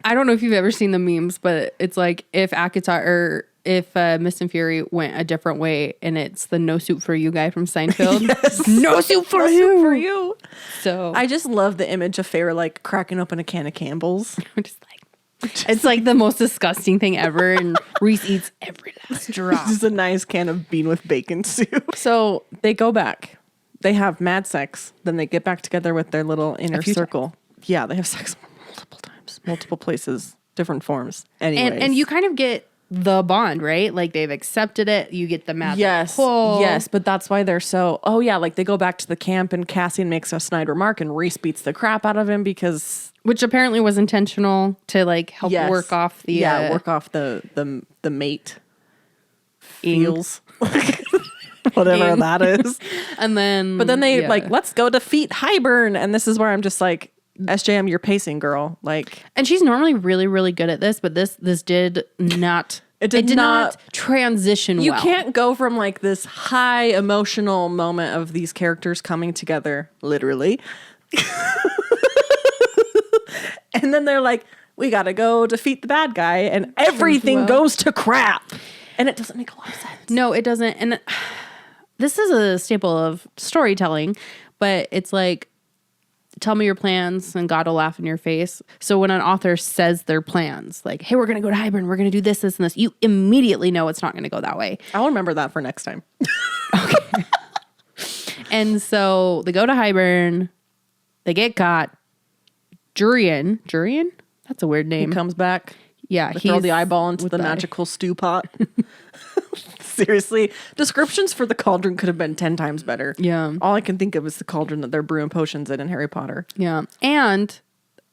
I don't know if you've ever seen the memes, but it's like if Acotar or if Mist and Fury went a different way, and it's the no soup for you guy from Seinfeld. Yes. No soup for No you. soup for you. So I just love the image of Feyre like cracking open a can of Campbell's. I'm just like, it's like the most disgusting thing ever, and Rhys eats every last drop. This is a nice can of bean with bacon soup. So they go back. They have mad sex. Then they get back together with their little inner circle. Yeah, they have sex multiple times, multiple places, different forms. Anyways. And you kind of get the bond, right? Like they've accepted it. You get the magic pull. Yes, but that's why they're so, oh yeah, like they go back to the camp and Cassian makes a snide remark and Reese beats the crap out of him because... Which apparently was intentional to like help work off the... Yeah, work off the mate feels. Whatever that is. And then... But then they like, let's go defeat Hybern. And this is where I'm just like, SJM, you're pacing, girl. Like, and she's normally really, really good at this, but this did not. It did not transition. You can't go from like this high emotional moment of these characters coming together, literally, and then they're like, "We gotta go defeat the bad guy," and everything goes to crap, and it doesn't make a lot of sense. No, it doesn't. And this is a staple of storytelling, but it's like, tell me your plans and God will laugh in your face. So when an author says their plans, like, hey, we're going to go to Hybern, we're going to do this, this, and this, you immediately know it's not going to go that way. I'll remember that for next time. Okay. And so they go to Hybern, they get caught. Jurian? That's a weird name. He comes back. Yeah. They throw the eyeball into the magical stew pot. Seriously, descriptions for the cauldron could have been 10 times better. Yeah. All I can think of is the cauldron that they're brewing potions in Harry Potter. Yeah. And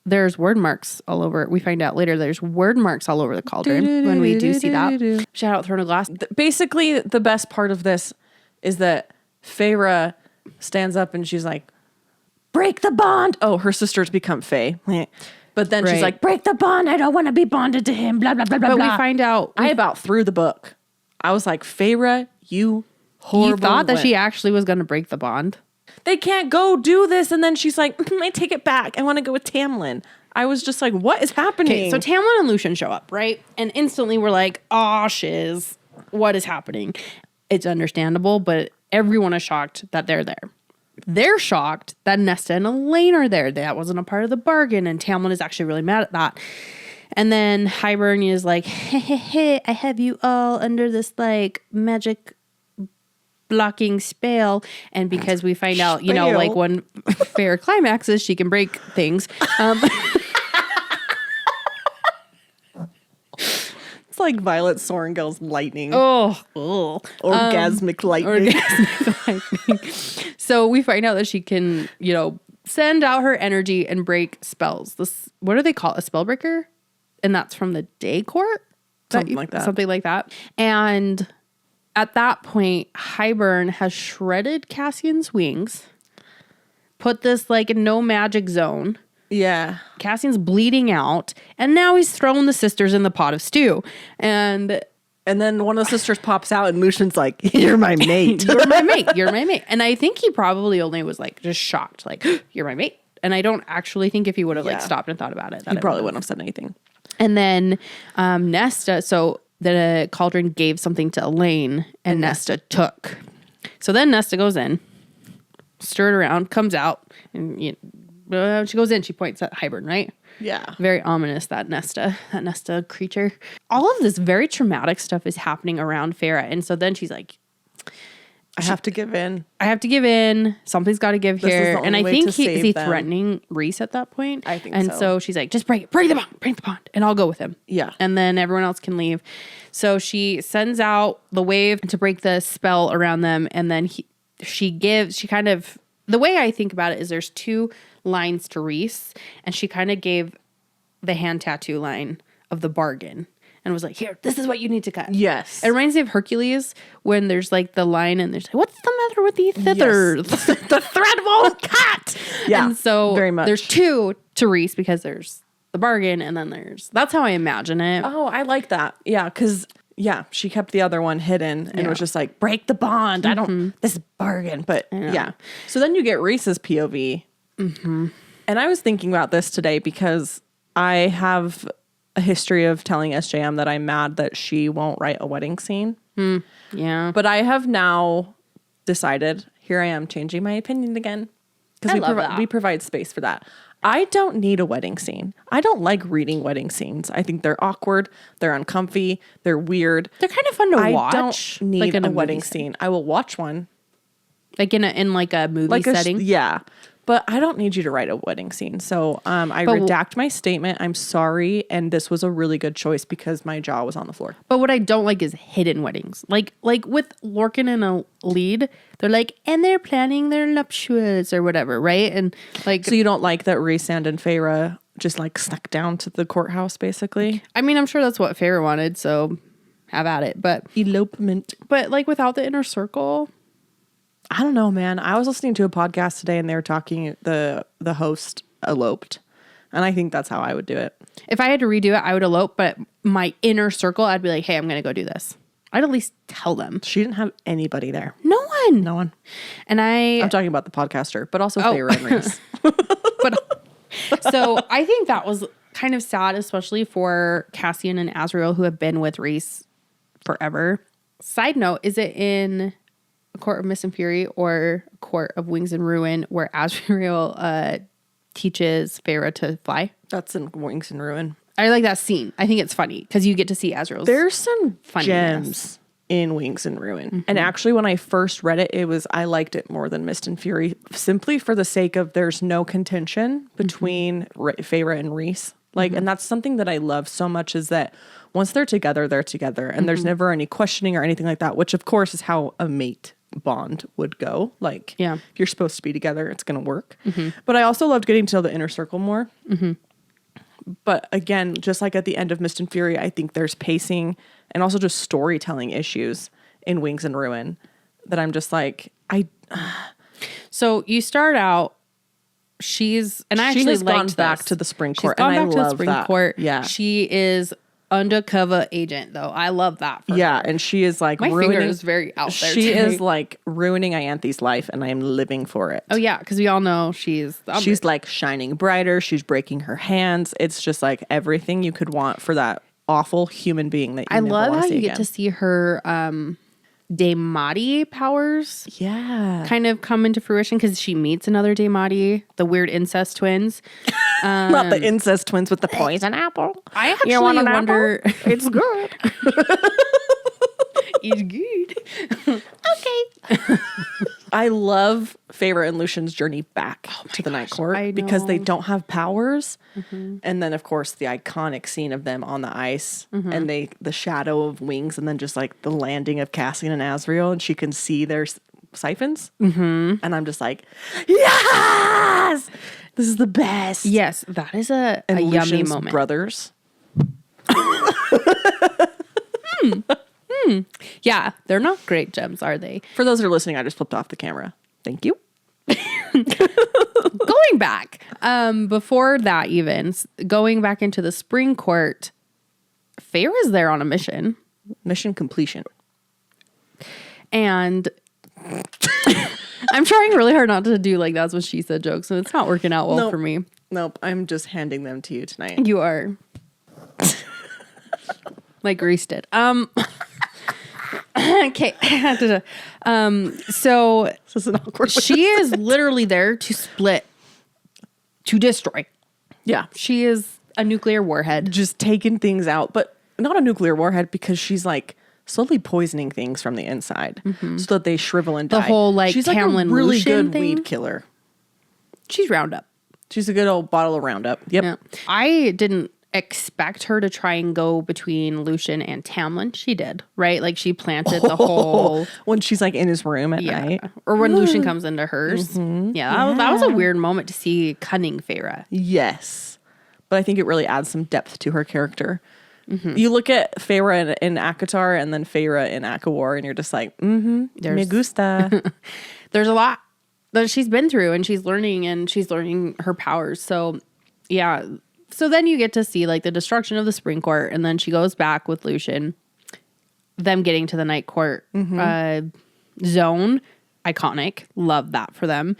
there's word marks all over. We find out later there's word marks all over the cauldron when we do see that. Shout out Throne of Glass. Basically, the best part of this is that Feyre stands up and she's like, break the bond. Oh, her sisters become Fae. But then she's like, break the bond. I don't want to be bonded to him. Blah, blah, blah, blah, But blah. we find out. I about threw the book. I was like, Feyre, you horrible. You thought that she actually was going to break the bond? They can't go do this. And then she's like, I take it back. I want to go with Tamlin. I was just like, what is happening? Okay, so Tamlin and Lucian show up, right? And instantly we're like, oh, shiz. What is happening? It's understandable, but everyone is shocked that they're there. They're shocked that Nesta and Elaine are there. That wasn't a part of the bargain. And Tamlin is actually really mad at that. And then Hybern is like, hey, I have you all under this like magic blocking spell. And because we find out, you know, like when Feyre climaxes, she can break things. It's like Violet Sorrengel's lightning. Orgasmic lightning. So we find out that she can, you know, send out her energy and break spells. This, what do they call it? A spell breaker? And that's from the day court? Something like that. Something like that. And at that point, Hybern has shredded Cassian's wings, put this like no magic zone. Yeah. Cassian's bleeding out, and now he's throwing the sisters in the pot of stew. And then one of the sisters pops out and Lucian's like, you're my mate. You're my mate. You're my mate. And I think he probably only was like just shocked, like, you're my mate. And I don't actually think if he would have like stopped and thought about it, he probably wouldn't have said anything. And then Nesta, so the cauldron gave something to Elaine and Nesta took. So then Nesta goes in, stirred around, comes out, and she goes in, she points at Hybern, right? Yeah. Very ominous, that Nesta creature. All of this very traumatic stuff is happening around Feyre. And so then she's like, I have to give in. Something's got to give here. And I think is he threatening Reese at that point? I think so. And so she's like, just break the bond, and I'll go with him. Yeah. And then everyone else can leave. So she sends out the wave to break the spell around them. And then the way I think about it is there's two lines to Reese, and she kind of gave the hand tattoo line of the bargain. And was like, here, this is what you need to cut. Yes. It reminds me of Hercules when there's like the line and there's like, what's the matter with the thithers? Yes. The thread won't cut. Yeah. And so very much. There's two to Reese because there's the bargain and then that's how I imagine it. Oh, I like that. Yeah. Cause she kept the other one hidden and was just like, break the bond. This is bargain. But yeah. So then you get Reese's POV. Mm-hmm. And I was thinking about this today because I have a history of telling SJM that I'm mad that she won't write a wedding scene. Yeah. But I have now decided, here I am changing my opinion again. Because we provide space for that. I don't need a wedding scene. I don't like reading wedding scenes. I think they're awkward. They're uncomfy. They're weird. They're kind of fun to watch. I don't need a wedding scene. I will watch one. Like in like a movie setting? Yeah. But I don't need you to write a wedding scene. So I redact my statement. I'm sorry. And this was a really good choice because my jaw was on the floor. But what I don't like is hidden weddings. Like with Lorcan and a lead, they're like, and they're planning their nuptials or whatever, right? And like, so you don't like that Rhysand and Feyre just like snuck down to the courthouse, basically? I mean, I'm sure that's what Feyre wanted, so have at it. But elopement. But like without the inner circle, I don't know, man. I was listening to a podcast today and they were talking, the host eloped. And I think that's how I would do it. If I had to redo it, I would elope. But my inner circle, I'd be like, hey, I'm going to go do this. I'd at least tell them. She didn't have anybody there. No one. No one. And I'm talking about the podcaster, but also Feyre and Rhys. But so I think that was kind of sad, especially for Cassian and Azriel, who have been with Rhys forever. Side note, is it in A Court of Mist and Fury or A Court of Wings and Ruin where Azriel teaches Feyre to fly? That's in Wings and Ruin. I like that scene. I think it's funny because you get to see Azriel's. There's some funniness. gems in Wings and Ruin. Mm-hmm. And actually, when I first read it, I liked it more than Mist and Fury, simply for the sake of there's no contention between Feyre and Rhys. Like, and that's something that I love so much is that once they're together, and there's never any questioning or anything like that, which of course is how a mate bond would go. Like, if you're supposed to be together, it's going to work. But I also loved getting to know the inner circle more. But again, just like at the end of Mist and Fury, I think there's pacing and also just storytelling issues in Wings and Ruin that I'm just like, So you start out, she has gone back to the Spring Court, and I love that. Court. Yeah, she is undercover agent, though. I love that. For her. And she is like my finger is very out there. She is like ruining Ianthe's life, and I am living for it. Oh yeah, because we all know she's like shining brighter. She's breaking her hands. It's just like everything you could want for that awful human being that you never love want how to see you again. get to see her Daemati powers kind of come into fruition because she meets another Daemati, the weird incest twins. Not the incest twins with the poison apple. I actually wonder. It's good. It's good. Okay. I love Feyre and Lucian's journey back to the Night Court because they don't have powers. And then, of course, the iconic scene of them on the ice and the shadow of wings and then just like the landing of Cassian and Azriel and she can see their siphons. And I'm just like, yes! This is the best. Yes, that is a yummy Lucian's moment. Brothers. Yeah, they're not great gems, are they? For those who are listening, I just flipped off the camera. Thank you. Going back, before that even, going back into the Spring Court, Feyre's there on a mission. Mission completion. And I'm trying really hard not to do like that's what she said jokes, so it's not working out well for me. Nope, I'm just handing them to you tonight. You are. Like Reese did. Okay. So This is an awkward she is literally there to split, to destroy. Yeah. She is a nuclear warhead. Just taking things out, but not a nuclear warhead because she's like slowly poisoning things from the inside so that they shrivel and die. The whole like she's Tamlin like a really Lucian good thing. weed killer. She's Roundup. She's a good old bottle of Roundup. Yep. Yeah. I didn't expect her to try and go between Lucian and Tamlin. She did, right? Like she planted the whole when she's like in his room at night. Or when Lucian comes into hers. Yeah, that was a weird moment to see cunning Feyre. Yes. But I think it really adds some depth to her character. You look at Feyre in Acotar and then Feyre in Akawar and you're just like, me gusta. There's a lot that she's been through and she's learning her powers. So yeah. So then you get to see like the destruction of the Spring Court and then she goes back with Lucian, them getting to the Night Court zone. Iconic. Love that for them.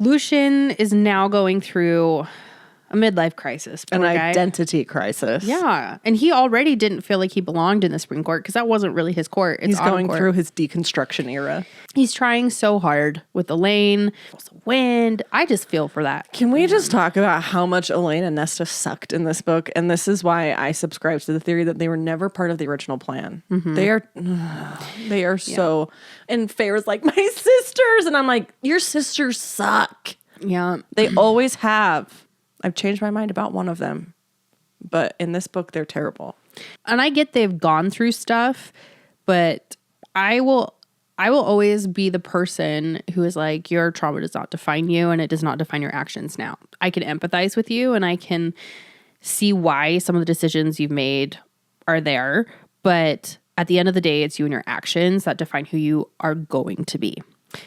Lucian is now going through a midlife crisis. An identity crisis. Yeah. And he already didn't feel like he belonged in the Spring Court because that wasn't really his court. He's going through his deconstruction era. He's trying so hard with Elaine, the wind. I just feel for that. Can we just talk about how much Elaine and Nesta sucked in this book? And this is why I subscribe to the theory that they were never part of the original plan. They are so... And Feyre's like, my sisters! And I'm like, your sisters suck. Yeah. They always have. I've changed my mind about one of them, but in this book, they're terrible. And I get they've gone through stuff, but I will always be the person who is like, your trauma does not define you and it does not define your actions now. I can empathize with you and I can see why some of the decisions you've made are there. But at the end of the day, it's you and your actions that define who you are going to be.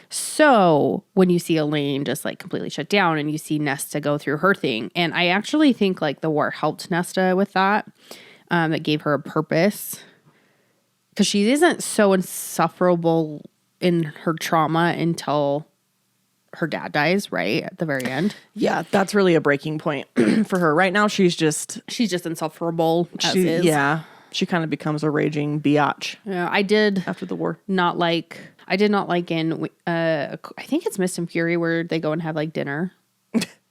So when you see Elaine just like completely shut down and you see Nesta go through her thing, and I actually think like the war helped Nesta with that. That gave her a purpose. Because she isn't so insufferable in her trauma until her dad dies, right? At the very end. Yeah, that's really a breaking point for her. Right now, she's just insufferable as is. Yeah, she kind of becomes a raging biatch. Yeah, I did after the war. I did not like in, I think it's Mist and Fury where they go and have like dinner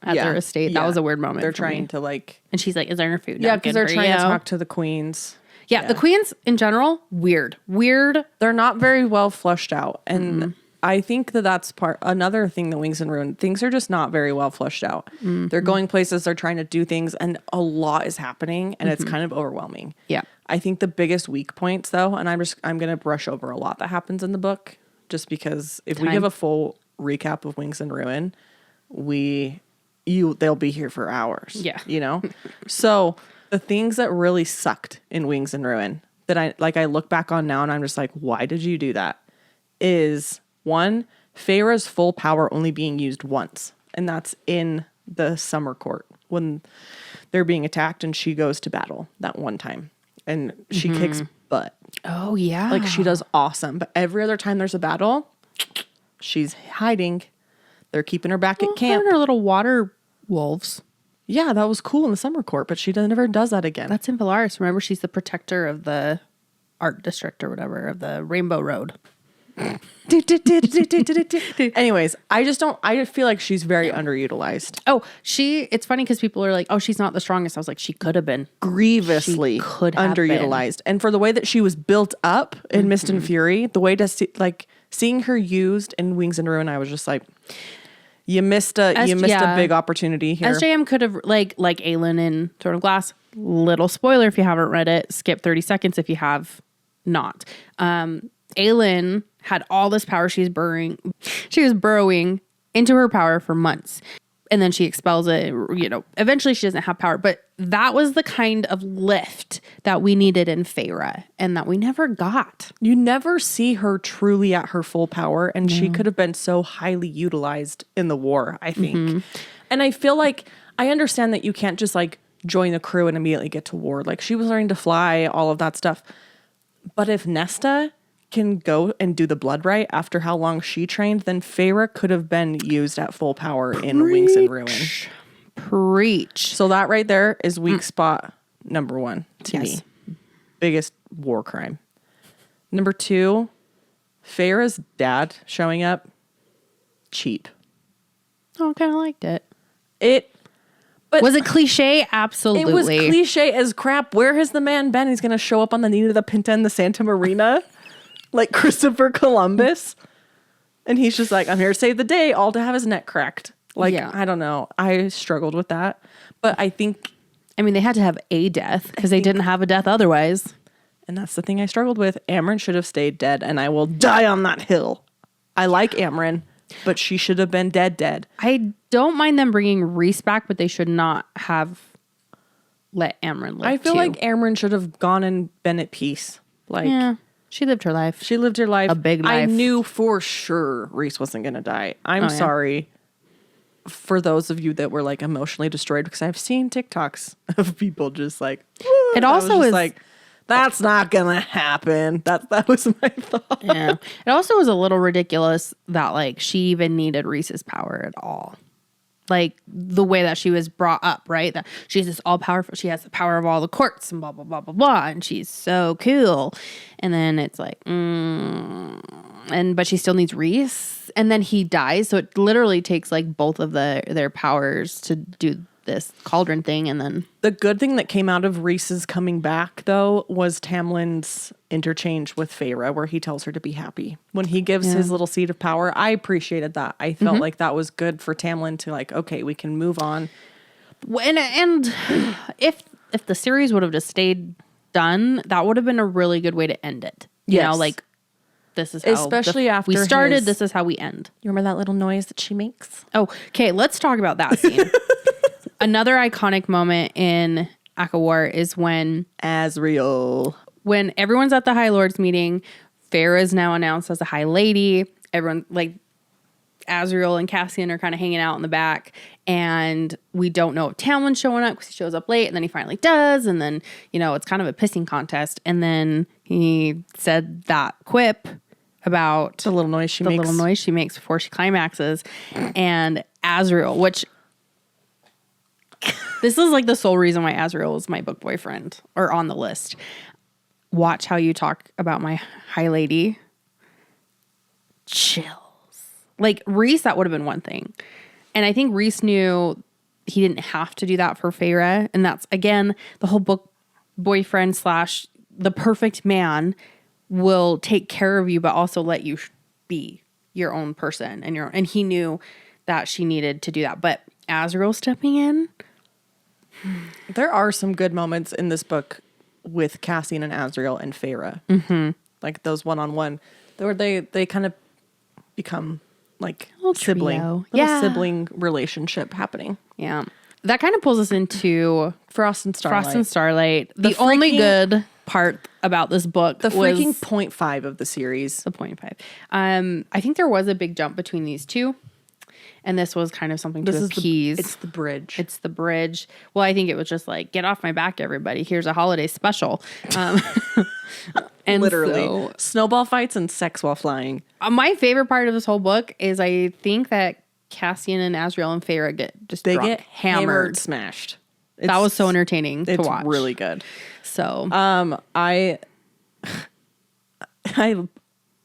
at their estate. That was a weird moment. They're trying to like. And she's like, is there food? Yeah, because they're trying to talk to the queens. Yeah, the queens in general, weird. They're not very well fleshed out. And I think that's another thing that Wings and Ruin, things are just not very well fleshed out. They're going places, they're trying to do things, and a lot is happening, and it's kind of overwhelming. Yeah. I think the biggest weak points, though, and I'm going to brush over a lot that happens in the book, just because if we give a full recap of Wings and Ruin, they'll be here for hours. Yeah. You know? So the things that really sucked in Wings and Ruin that I look back on now and I'm just like, why did you do that? Is one, Feyre's full power only being used once. And that's in the summer court when they're being attacked and she goes to battle that one time. And she kicks butt. Oh, yeah. Like she does awesome. But every other time there's a battle, she's hiding. They're keeping her back at camp. Her and her little water wolves. Yeah, that was cool in the summer court, but she never does that again. That's in Valaris. Remember, she's the protector of the art district or whatever, of the Rainbow Road. Anyways, I feel like she's very underutilized. Oh, it's funny because people are like, oh, she's not the strongest. I was like, she could have been. Grievously underutilized. And for the way that she was built up in Mist and Fury, the way to seeing her used in Wings and Ruin, I was just like, you missed a big opportunity here. SJM could have like Aelin in Throne of Glass. Little spoiler if you haven't read it. Skip 30 seconds if you have not. Aelin had all this power. She was burrowing into her power for months. And then she expels it. Eventually she doesn't have power. But that was the kind of lift that we needed in Feyre and that we never got. You never see her truly at her full power. And she could have been so highly utilized in the war, I think. And I feel like I understand that you can't just like join the crew and immediately get to war. Like she was learning to fly, all of that stuff. But if Nesta can go and do the blood right after how long she trained, then Feyre could have been used at full power in Wings and Ruin. Preach. So that right there is weak spot number one to me. Biggest war crime. Number two, Feyre's dad showing up. Cheap. Oh, I kind of liked it. But was it cliche? Absolutely. It was cliche as crap. Where has the man been? He's going to show up on the Nina the Pinta and the Santa Marina like Christopher Columbus. And he's just like, I'm here to save the day, all to have his neck cracked. Like, I don't know. I struggled with that. But I think... they had to have a death because they didn't have a death otherwise. And that's the thing I struggled with. Amryn should have stayed dead and I will die on that hill. I like Amryn, but she should have been dead. I don't mind them bringing Rhys back, but they should not have let Amryn live. I feel like Amryn should have gone and been at peace. Like, she lived her life. She lived her life. A big life. I knew for sure Rhys wasn't going to die. I'm sorry for those of you that were like emotionally destroyed because I've seen TikToks of people just like, it also is like, that's not going to happen. That was my thought. Yeah. It also was a little ridiculous that like she even needed Rhys's power at all. Like the way that she was brought up, right? That she's this all powerful. She has the power of all the courts and blah, blah, blah, blah, blah. And she's so cool. And then it's like, but she still needs Rhys. And then he dies. So it literally takes like both of their powers to do this cauldron thing. And then the good thing that came out of Rhys's coming back, though, was Tamlin's interchange with Feyre, where he tells her to be happy. When he gives his little seed of power, I appreciated that. I felt like that was good for Tamlin to like, okay, we can move on. And if the series would have just stayed done, that would have been a really good way to end it. You know, like this is how especially after we started. his, this is how we end. You remember that little noise that she makes? Oh, okay. Let's talk about that scene. Another iconic moment in Acotar is when Azriel. When everyone's at the High Lords meeting, Feyre is now announced as a High Lady. Everyone, like Azriel and Cassian, are kind of hanging out in the back, and we don't know if Tamlin's showing up because he shows up late, and then he finally does, and then, you know, it's kind of a pissing contest, and then he said that quip about the little noise she makes before she climaxes, and Azriel, which this is like the sole reason why Azriel is my book boyfriend or on the list. Watch how you talk about my High Lady. Chills. Like Rhys, that would have been one thing. And I think Rhys knew he didn't have to do that for Feyre. And that's, again, the whole book boyfriend / the perfect man will take care of you, but also let you be your own person. And he knew that she needed to do that. But Azriel stepping in. There are some good moments in this book with Cassian and Azriel and Feyre. Mm-hmm. Like those one-on-one, where they kind of become like sibling relationship happening. Yeah. That kind of pulls us into Frost and Starlight. The only good part about this book was the freaking 0.5 of the series. The 0.5. I think there was a big jump between these two. And this was kind of something to appease. It's the bridge. It's the bridge. Well, I think it was just like, get off my back, everybody. Here's a holiday special. And literally. Snowball fights and sex while flying. My favorite part of this whole book is I think that Cassian and Azriel and Feyre get hammered, smashed. That was so entertaining to watch. It's really good. So, I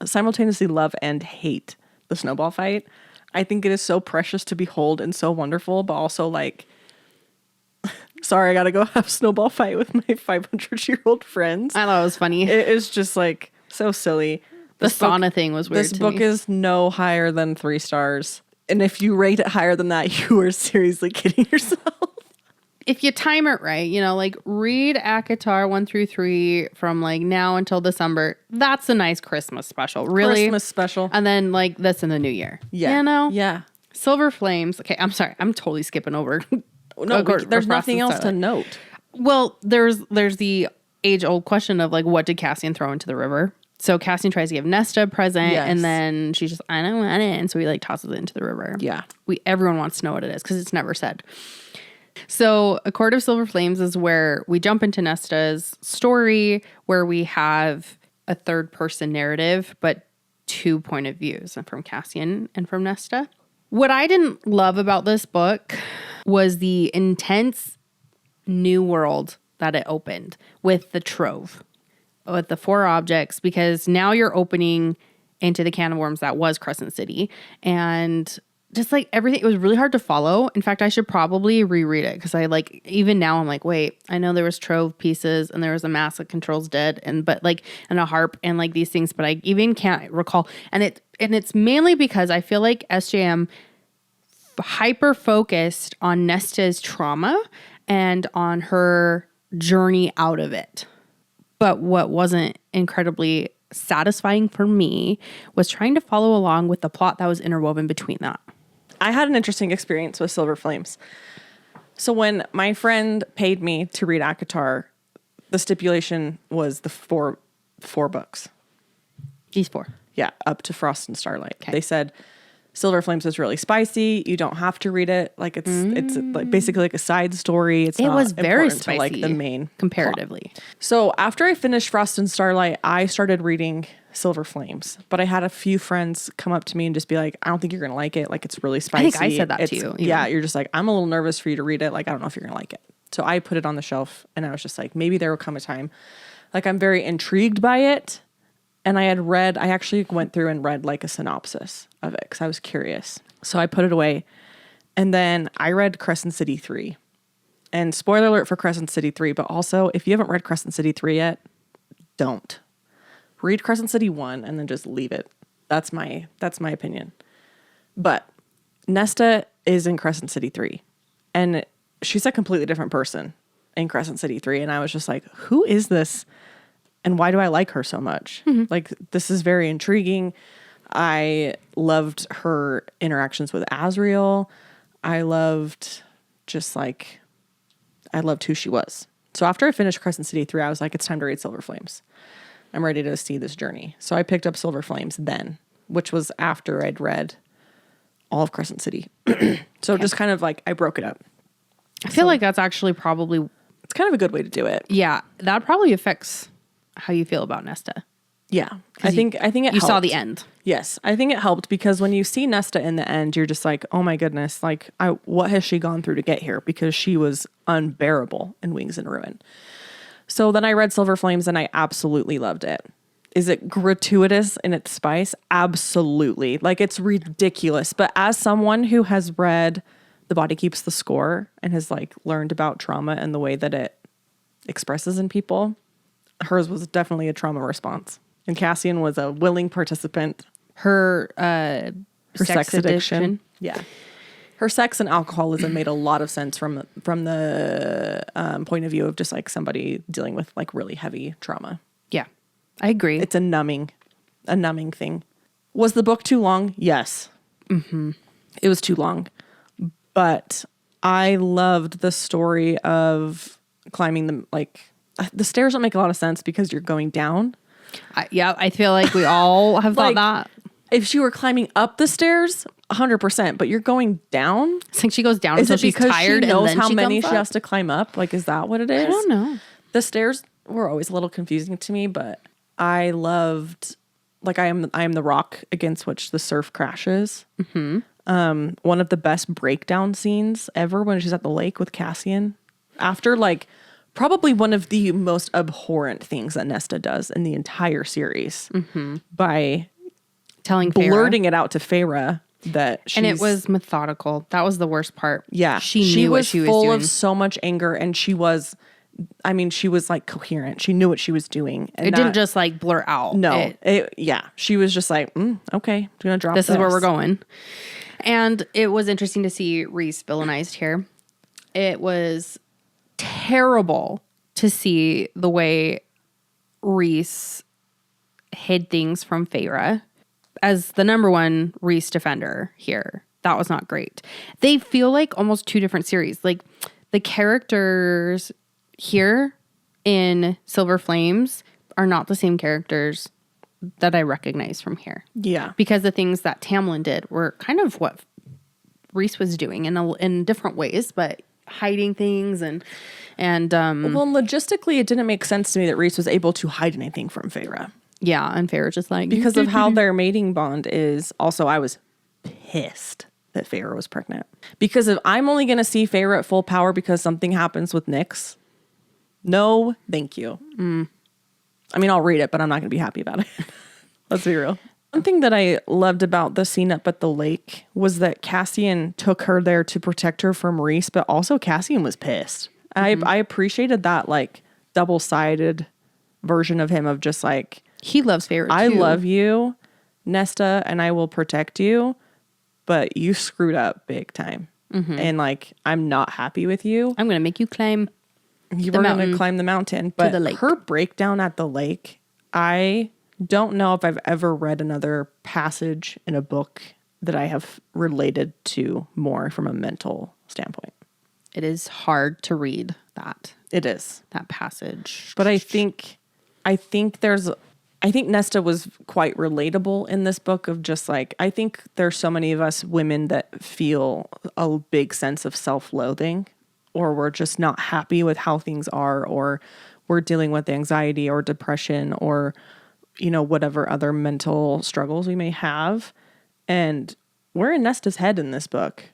simultaneously love and hate the snowball fight. I think it is so precious to behold and so wonderful, but also like, sorry, I gotta go have a snowball fight with my 500-year-old friends. I thought it was funny. It is just like so silly. The sauna thing was weird. This book is no higher than 3 stars. And if you rate it higher than that, you are seriously kidding yourself. If you time it right, you know, like read Acotar 1 through 3 from like now until December. That's a nice Christmas special. Really. Christmas special. And then like this in the new year. Yeah. You know? Yeah. Silver Flames. Okay, I'm sorry. I'm totally skipping over. No, there's nothing else to note. Well, there's the age-old question of like, what did Cassian throw into the river? So Cassian tries to give Nesta a present, and then she's just, I don't want it. And so he like tosses it into the river. Yeah. Everyone wants to know what it is because it's never said. So A Court of Silver Flames is where we jump into Nesta's story, where we have a third-person narrative, but 2 point of views from Cassian and from Nesta. What I didn't love about this book was the intense new world that it opened with the trove, with the 4 objects, because now you're opening into the can of worms that was Crescent City. And just like everything, it was really hard to follow. In fact, I should probably reread it because I like, even now I'm like, wait, I know there was trove pieces and there was a mask that controls dead and a harp and like these things, but I even can't recall. And it's mainly because I feel like SJM hyper focused on Nesta's trauma and on her journey out of it. But what wasn't incredibly satisfying for me was trying to follow along with the plot that was interwoven between that. I had an interesting experience with Silver Flames. So when my friend paid me to read Acotar, the stipulation was the four books. These 4. Yeah, up to Frost and Starlight. Okay. They said Silver Flames is really spicy. You don't have to read it. Like it's like basically like a side story. It was very spicy to like the main comparatively. plot. So after I finished Frost and Starlight, I started reading Silver Flames. But I had a few friends come up to me and just be like, I don't think you're gonna like it. Like it's really spicy. I think I said that to you. Even. Yeah, you're just like, I'm a little nervous for you to read it. Like I don't know if you're gonna like it. So I put it on the shelf and I was just like, maybe there will come a time. Like I'm very intrigued by it. And I actually went through and read like a synopsis of it because I was curious. So I put it away. And then I read Crescent City 3. And spoiler alert for Crescent City 3, but also if you haven't read Crescent City 3 yet, don't. Read Crescent City 1 and then just leave it. That's my opinion. But Nesta is in Crescent City 3, and she's a completely different person in Crescent City 3, and I was just like, who is this and why do I like her so much? Like, this is very intriguing. I loved her interactions with Azriel. I loved who she was. So after I finished Crescent City 3, I was like, it's time to read Silver Flames. I'm ready to see this journey. So I picked up Silver Flames then, which was after I'd read all of Crescent City. So just kind of like, I broke it up. I feel like that's actually probably... It's kind of a good way to do it. Yeah, that probably affects how you feel about Nesta. Yeah. I think it You helped. saw the end. Yes. I think it helped because when you see Nesta in the end, you're just like, oh my goodness, like what has she gone through to get here? Because she was unbearable in Wings and Ruin. So then I read Silver Flames and I absolutely loved it. Is it gratuitous in its spice? Absolutely. Like, it's ridiculous. But as someone who has read The Body Keeps the Score and has like learned about trauma and the way that it expresses in people, hers was definitely a trauma response. And Cassian was a willing participant. Her sex addiction. Yeah. Her sex and alcoholism made a lot of sense from the point of view of just like somebody dealing with like really heavy trauma. Yeah, I agree. It's a numbing thing. Was the book too long? Yes. Mm-hmm. It was too long. But I loved the story of climbing the stairs don't make a lot of sense because you're going down. I feel like we all have thought that. If she were climbing up the stairs, 100%, but you're going down. It's like she goes down Is until it she's because tired she knows and then how she many comes she up? has to climb up? Like, is that what it is? I don't know. The stairs were always a little confusing to me, but I loved, like, I am the rock against which the surf crashes. Mm-hmm. One of the best breakdown scenes ever when she's at the lake with Cassian. After, like, probably one of the most abhorrent things that Nesta does in the entire series by Telling Feyre. blurting it out to Feyre that she's... And it was methodical. That was the worst part. Yeah. She knew what she was full doing. of so much anger, and she was like coherent. She knew what she was doing. And It didn't just like blur out. No. She was just like, okay, I'm going to drop this. This is where we're going. And it was interesting to see Rhys villainized here. It was terrible to see the way Rhys hid things from Feyre. As the number one Rhys defender here, that was not great. They feel like almost two different series. Like, the characters here in Silver Flames are not the same characters that I recognize from here. Yeah. Because the things that Tamlin did were kind of what Rhys was doing in different ways, but hiding things and well, logistically, it didn't make sense to me that Rhys was able to hide anything from Feyre. Yeah, and Feyre just like... Because of how their mating bond is. Also, I was pissed that Feyre was pregnant. Because if I'm only going to see Feyre at full power because something happens with Nyx, no, thank you. I mean, I'll read it, but I'm not going to be happy about it. Let's be real. One thing that I loved about the scene up at the lake was that Cassian took her there to protect her from Rhys, but also Cassian was pissed. I appreciated that, like, double-sided version of him of just like... He loves Feyre too. I love you, Nesta, and I will protect you, but you screwed up big time. And like, I'm not happy with you. I'm going to make you climb You were going to climb the mountain. But the lake. Her breakdown at the lake, I don't know if I've ever read another passage in a book that I have related to more from a mental standpoint. It is hard to read that. It is. That passage. But I think Nesta was quite relatable in this book of just like, I think there's so many of us women that feel a big sense of self-loathing, or we're just not happy with how things are, or we're dealing with anxiety or depression or, you know, whatever other mental struggles we may have. And we're in Nesta's head in this book,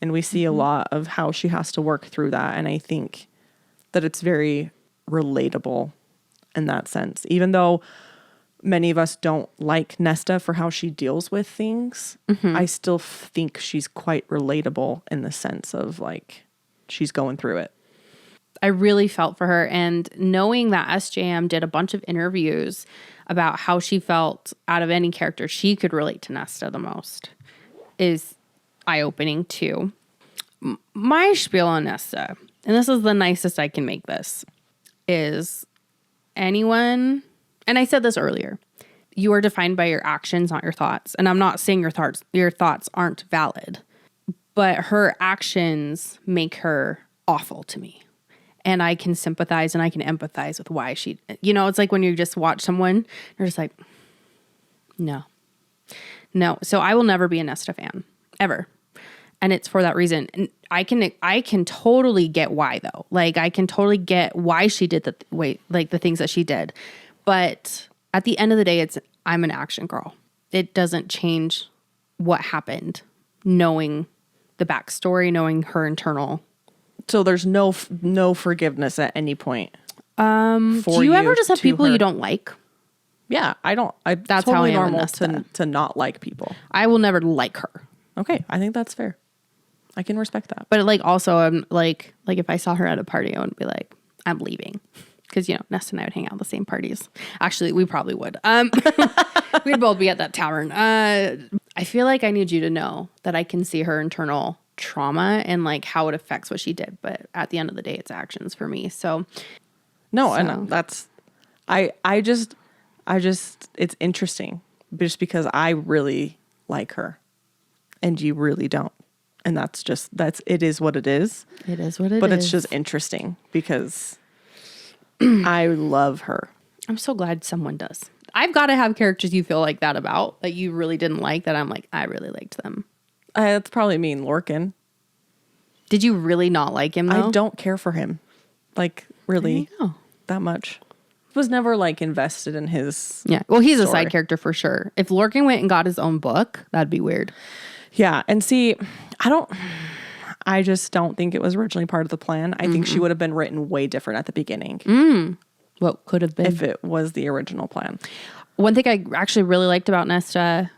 and we see a lot of how she has to work through that. And I think that it's very relatable in that sense, even though many of us don't like Nesta for how she deals with things. I still think she's quite relatable in the sense of like, she's going through it. I really felt for her. And knowing that SJM did a bunch of interviews about how she felt out of any character she could relate to Nesta the most is eye-opening too. My spiel on Nesta, and this is the nicest I can make this, is anyone, and I said this earlier, you are defined by your actions, not your thoughts. And I'm not saying your thoughts aren't valid, but her actions make her awful to me. And I can sympathize and I can empathize with why she, it's like when you just watch someone, you're just like, no. So I will never be a Nesta fan, ever. And it's for that reason. And I can totally get why though. Like I can totally get why she did the things that she did. But at the end of the day, I'm an action girl. It doesn't change what happened, knowing the backstory, knowing her internal. So there's no forgiveness at any point. Do you ever just have people you don't like? Yeah, I don't. That's totally how I am normal to not like people. I will never like her. Okay, I think that's fair. I can respect that. But like also, I'm like if I saw her at a party, I would be like, I'm leaving. Because, Nesta and I would hang out at the same parties. Actually, we probably would. We'd both be at that tavern. I feel like I need you to know that I can see her internal trauma and like how it affects what she did. But at the end of the day, it's actions for me. And that's, I just, it's interesting just because I really like her and you really don't. And it is what it is. It is what it is. But it's just interesting because I love her. I'm so glad someone does. I've got to have characters you feel like that about, that you really didn't like, that I'm like, I really liked them. That's probably me and Lorcan. Did you really not like him, though? I don't care for him. Like, really, that much. Was never, like, invested in his well, he's story. A side character for sure. If Lorcan went and got his own book, that'd be weird. Yeah, and see, I just don't think it was originally part of the plan. I think she would have been written way different at the beginning. What could have been? If it was the original plan. One thing I actually really liked about Nesta,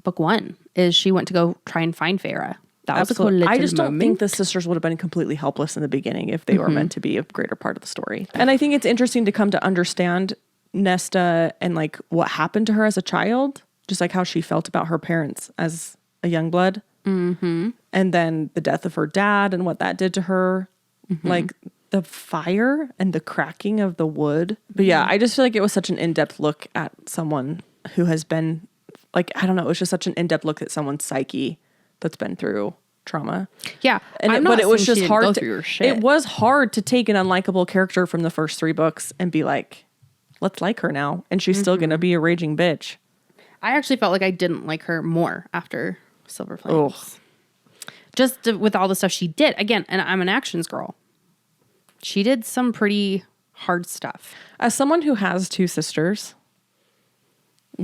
book 1, is she went to go try and find Feyre. That was a cool little I just don't moment. think the sisters would have been completely helpless in the beginning if they were meant to be a greater part of the story. And I think it's interesting to come to understand Nesta and like what happened to her as a child, just like how she felt about her parents as a young blood. And then the death of her dad and what that did to her, like the fire and the cracking of the wood. But yeah, I just feel like it was such an in-depth look at someone who has been like, I don't know, it was just such an in-depth look at someone's psyche that's been through trauma. Yeah. But it was just hard it was hard to take an unlikable character from the first 3 books and be like, let's like her now. And she's still going to be a raging bitch. I actually felt like I didn't like her more after Silver Flames. Just with all the stuff she did. Again, and I'm an actions girl. She did some pretty hard stuff. As someone who has 2 sisters,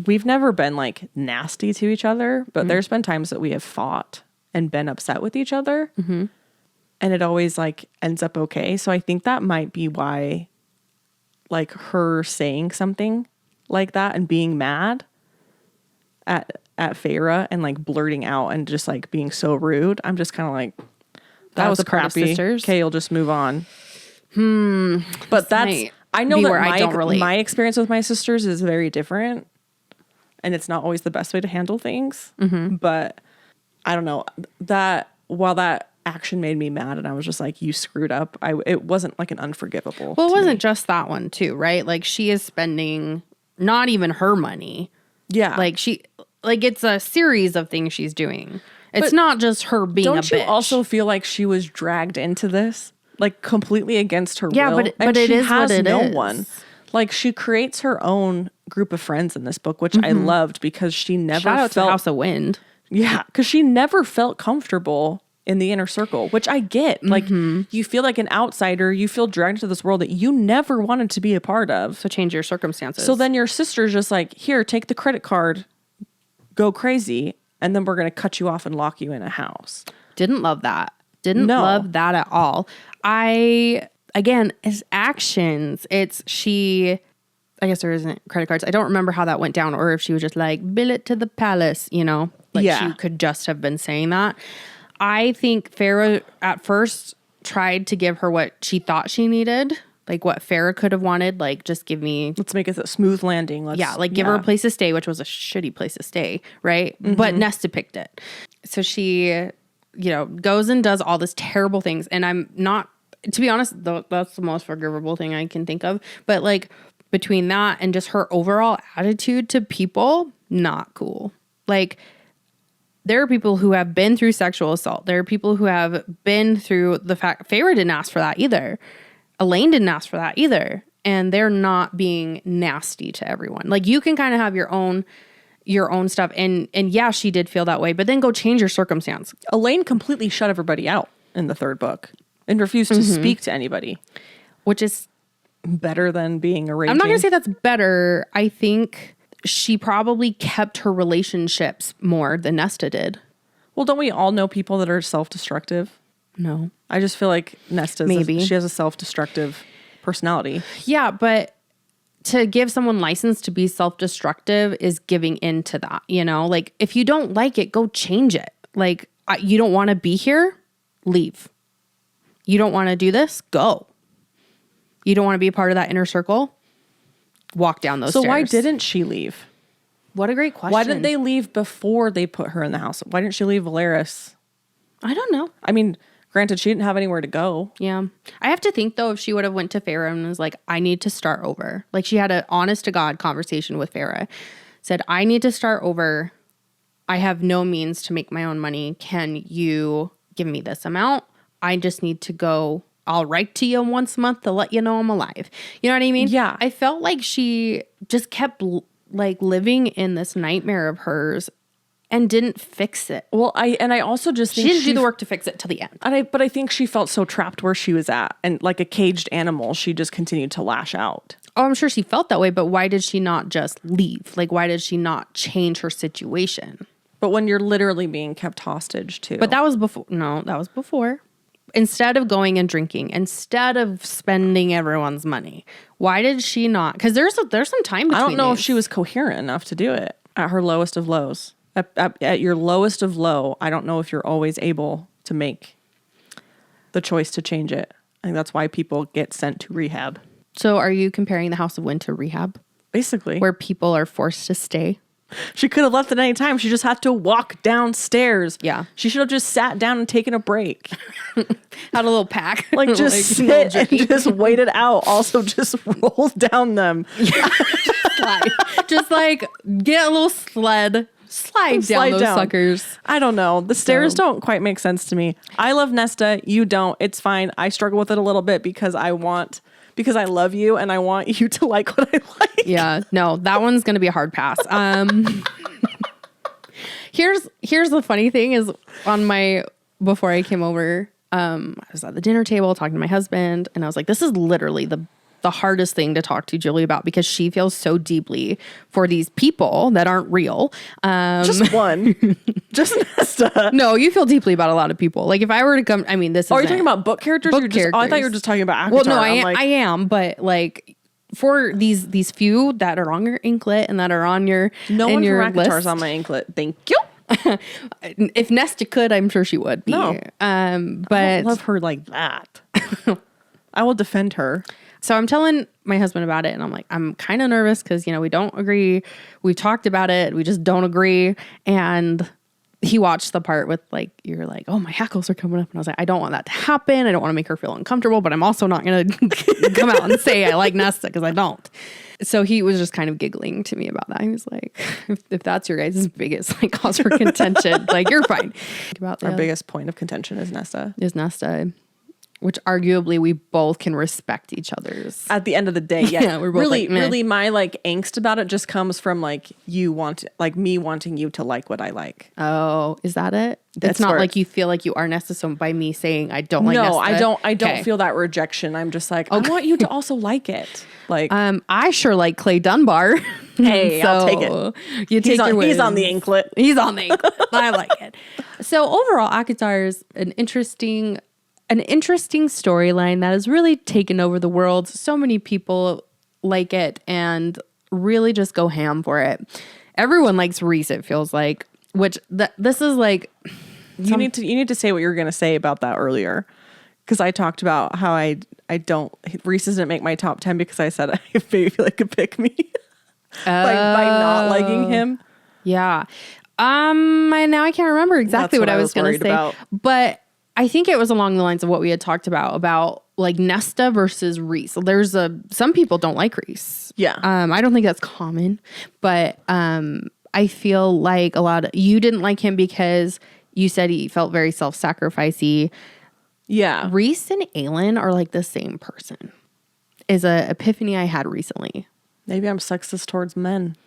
we've never been like nasty to each other, but there's been times that we have fought and been upset with each other. And it always like ends up okay. So I think that might be why like her saying something like that and being mad at Feyre and like blurting out and just like being so rude. I'm just kind of like, that was crappy. Okay, you'll just move on. But I know that my experience with my sisters is very different and it's not always the best way to handle things. But I don't know, that while that action made me mad and I was just like, you screwed up, it wasn't like an unforgivable. Well, it wasn't just that one too, right? Like she is spending not even her money. Yeah. Like it's a series of things she's doing. It's not just her being a bitch. Don't you also feel like she was dragged into this? Like completely against her will? Yeah, but it is what it is. One. Like she creates her own group of friends in this book, which I loved because she never felt... to House of Wind. Yeah, because she never felt comfortable in the inner circle, which I get. Like you feel like an outsider, you feel dragged into this world that you never wanted to be a part of. So change your circumstances. So then your sister's just like, here, take the credit card, go crazy, and then we're going to cut you off and lock you in a house. Didn't love that. Didn't love that at all. Again, it's actions. I guess there isn't credit cards. I don't remember how that went down or if she was just like, bill it to the palace, Like she could just have been saying that. I think Feyre at first tried to give her what she thought she needed, like what Farrah could have wanted. Like, just give me, let's make it a smooth landing. give her a place to stay, which was a shitty place to stay, right? But Nesta picked it. So she, goes and does all this terrible things. And I'm not, to be honest, that's the most forgivable thing I can think of. But like between that and just her overall attitude to people, not cool. Like, there are people who have been through sexual assault. There are people who have been through the fact Farrah didn't ask for that either. Elaine didn't ask for that either. And they're not being nasty to everyone. Like, you can kind of have your own stuff. And yeah, she did feel that way, but then go change your circumstance. Elaine completely shut everybody out in the third book and refused to speak to anybody. Which is better than being a raging. I'm not going to say that's better. I think she probably kept her relationships more than Nesta did. Well, don't we all know people that are self-destructive? No. I just feel like Nesta's she has a self-destructive personality. Yeah, but to give someone license to be self-destructive is giving into that, Like, if you don't like it, go change it. Like, you don't want to be here? Leave. You don't want to do this? Go. You don't want to be a part of that inner circle? Walk down those stairs. So why didn't she leave? What a great question. Why didn't they leave before they put her in the house? Why didn't she leave Valeris? I don't know. I mean, granted, she didn't have anywhere to go. Yeah. I have to think, though, if she would have went to Farrah and was like, I need to start over. Like, she had an honest-to-God conversation with Farrah. Said, I need to start over. I have no means to make my own money. Can you give me this amount? I just need to go. I'll write to you once a month to let you know I'm alive. You know what I mean? Yeah. I felt like she just kept living in this nightmare of hers and didn't fix it. Well, I also just think she didn't do the work to fix it till the end. But I think she felt so trapped where she was at, and like a caged animal, she just continued to lash out. Oh, I'm sure she felt that way, but why did she not just leave? Like, why did she not change her situation? But when you're literally being kept hostage too. But that was before. No, that was before. Instead of going and drinking, instead of spending everyone's money, why did she not? Because there's some time between. I don't know these. if she was coherent enough to do it at her lowest of lows. At your lowest of low, I don't know if you're always able to make the choice to change it. I think that's why people get sent to rehab. So are you comparing the House of Wind to rehab? Basically. Where people are forced to stay? She could have left at any time. She just had to walk downstairs. Yeah. She should have just sat down and taken a break. Had a little pack. Like, just sit and just wait it out. Also, just roll down them. Slide. Just like get a little sled. Slide down those suckers. I don't know. The stairs don't quite make sense to me. I love Nesta. You don't. It's fine. I struggle with it a little bit because I love you and I want you to like what I like. Yeah. No, that one's going to be a hard pass. Here's the funny thing is before I came over, I was at the dinner table talking to my husband and I was like, this is literally the hardest thing to talk to Julie about because she feels so deeply for these people that aren't real. Just one. Just Nesta. No, you feel deeply about a lot of people. Like if I were to come, I mean, this is. Are you talking about book characters? Book characters. I thought you were just talking about Acotar. Well, no, I am, but like for these few that are on your inklet and that are on your no one your from Acotar's list. on my anklet. Thank you. If Nesta could, I'm sure she would be. No. But I don't love her like that. I will defend her. So I'm telling my husband about it and I'm like, I'm kind of nervous because, we don't agree. We've talked about it. We just don't agree. And he watched the part with like, you're like, oh, my hackles are coming up. And I was like, I don't want that to happen. I don't want to make her feel uncomfortable, but I'm also not going to come out and say I like Nesta because I don't. So he was just kind of giggling to me about that. He was like, if that's your guys' biggest like cause for contention, like you're fine. Our biggest point of contention is Nesta. Which arguably we both can respect each other's. At the end of the day, yes. Yeah, we're both really my like angst about it just comes from like me wanting you to like what I like. Oh, is that it? That's it's not where like you feel like you are Nesta, so by me saying I don't like Nesta. No, I don't feel that rejection. I'm just like, okay. I want you to also like it. Like I sure like Clay Dunbar. Hey, so I'll take it. You take your wins. He's on the anklet. He's on the anklet. I like it. So overall, Acotar is an interesting storyline that has really taken over the world. So many people like it and really just go ham for it. Everyone likes Reese, it feels like, which this is like you need to say what you were going to say about that earlier. because I talked about how Reese's didn't make my top 10 because I said I maybe feel like could pick me by not liking him. Yeah. Now I can't remember exactly what I was going to say, about. But I think it was along the lines of what we had talked about like Nesta versus Reese. So there's some people don't like Reese. Yeah. I don't think that's common, but I feel like you didn't like him because you said he felt very self-sacrificey. Yeah. Reese and Aelin are like the same person. Is a epiphany I had recently. Maybe I'm sexist towards men.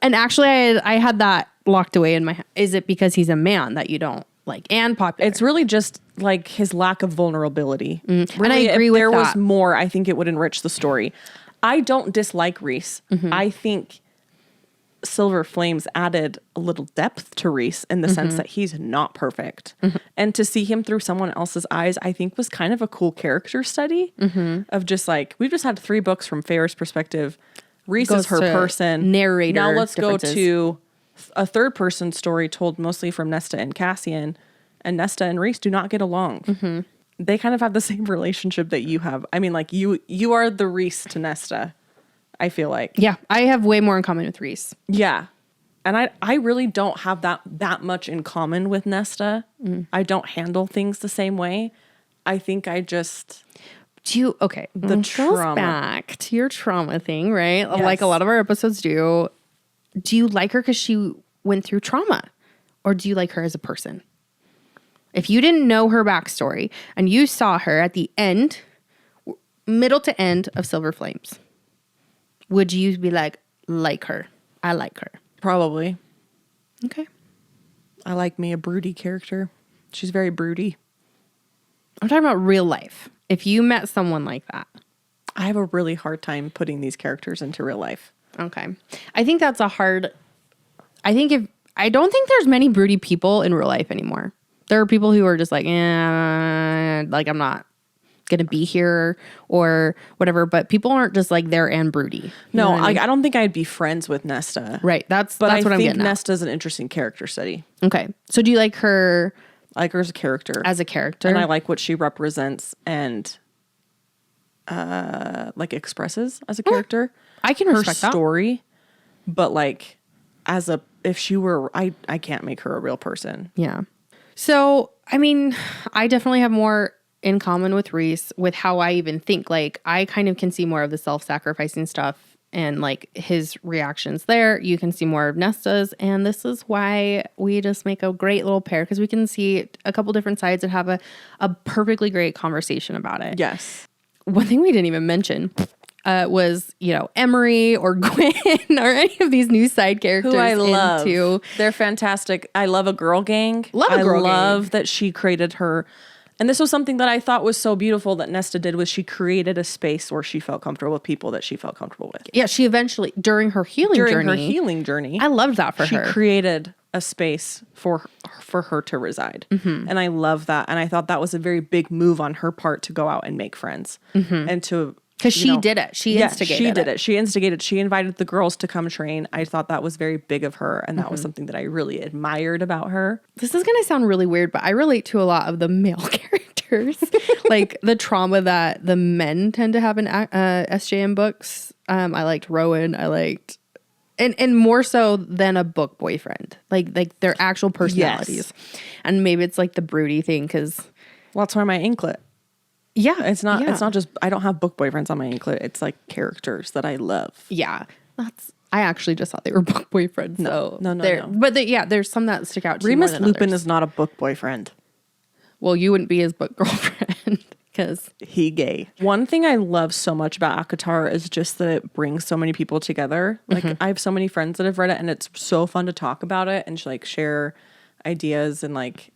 And actually, I had that locked away in my head. Is it because he's a man that you don't like and popular? It's really just like his lack of vulnerability. Really, and I agree if with there that. was more, I think it would enrich the story. I don't dislike Reese. I think Silver Flames added a little depth to Reese in the sense that he's not perfect. And to see him through someone else's eyes, I think was kind of a cool character study of just like, we've just had 3 books from Feyre's perspective. Reese is her person. Narrator. Now let's go to a third person story told mostly from Nesta and Cassian. And Nesta and Reese do not get along. They kind of have the same relationship that you have. I mean, like you are the Reese to Nesta, I feel like. Yeah, I have way more in common with Reese. Yeah. And I really don't have that much in common with Nesta. I don't handle things the same way. I think I just... Okay, the trauma. Back to your trauma thing, right? Yes. Like a lot of our episodes do. Do you like her because she went through trauma? Or do you like her as a person? If you didn't know her backstory and you saw her at the end, middle to end of Silver Flames, would you be like her? I like her. Probably. Okay. I like me a broody character. She's very broody. I'm talking about real life. If you met someone like that. I have a really hard time putting these characters into real life. Okay. I think that's I don't think there's many broody people in real life anymore. There are people who are just like, like I'm not going to be here or whatever, but people aren't just like there and broody. No, I don't think I'd be friends with Nesta. Right. That's what I'm getting at. But I think Nesta's an interesting character study. Okay. So do you like her? I like her as a character. And I like what she represents and like expresses as a character. I can respect her story, but like if she were, I can't make her a real person. Yeah. So, I mean, I definitely have more in common with Reese with how I even think. Like, I kind of can see more of the self-sacrificing stuff and like his reactions there. You can see more of Nesta's, and this is why we just make a great little pair, because we can see a couple different sides and have a perfectly great conversation about it. Yes. One thing we didn't even mention was, Emery or Gwen or any of these new side characters. Who I love. They're fantastic. I love a girl gang. I love that she created her. And this was something that I thought was so beautiful that Nesta did, was she created a space where she felt comfortable with people that she felt comfortable with. Yeah, she eventually, during her healing journey. I loved that for her. She created a space for her to reside. And I love that. And I thought that was a very big move on her part to go out and make friends. And to... Because she did it. She instigated it. She instigated. She invited the girls to come train. I thought that was very big of her. And that was something that I really admired about her. This is going to sound really weird, but I relate to a lot of the male characters. Like the trauma that the men tend to have in SJM books. I liked Rowan. I liked... And more so than a book boyfriend. Like their actual personalities. Yes. And maybe it's like the broody thing because... Well, that's why my anklet. Yeah. It's not just, I don't have book boyfriends on my anklet. It's like characters that I love. Yeah. I actually just thought they were book boyfriends. No. But there's some that stick out to Remus me more than Lupin others. is not a book boyfriend. Well, you wouldn't be his book girlfriend because he gay. One thing I love so much about Acotar is just that it brings so many people together. Like I have so many friends that have read it, and it's so fun to talk about it and like share ideas and like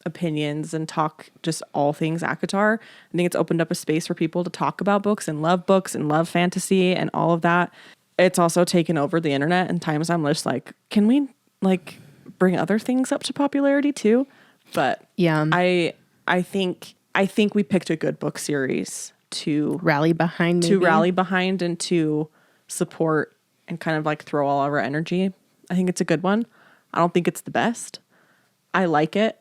opinions and talk just all things Acotar. I think it's opened up a space for people to talk about books and love fantasy and all of that. It's also taken over the internet, and times I'm just like, can we like bring other things up to popularity too? But yeah, I think we picked a good book series to rally behind and to support and kind of like throw all of our energy. I think it's a good one. I don't think it's the best. I like it.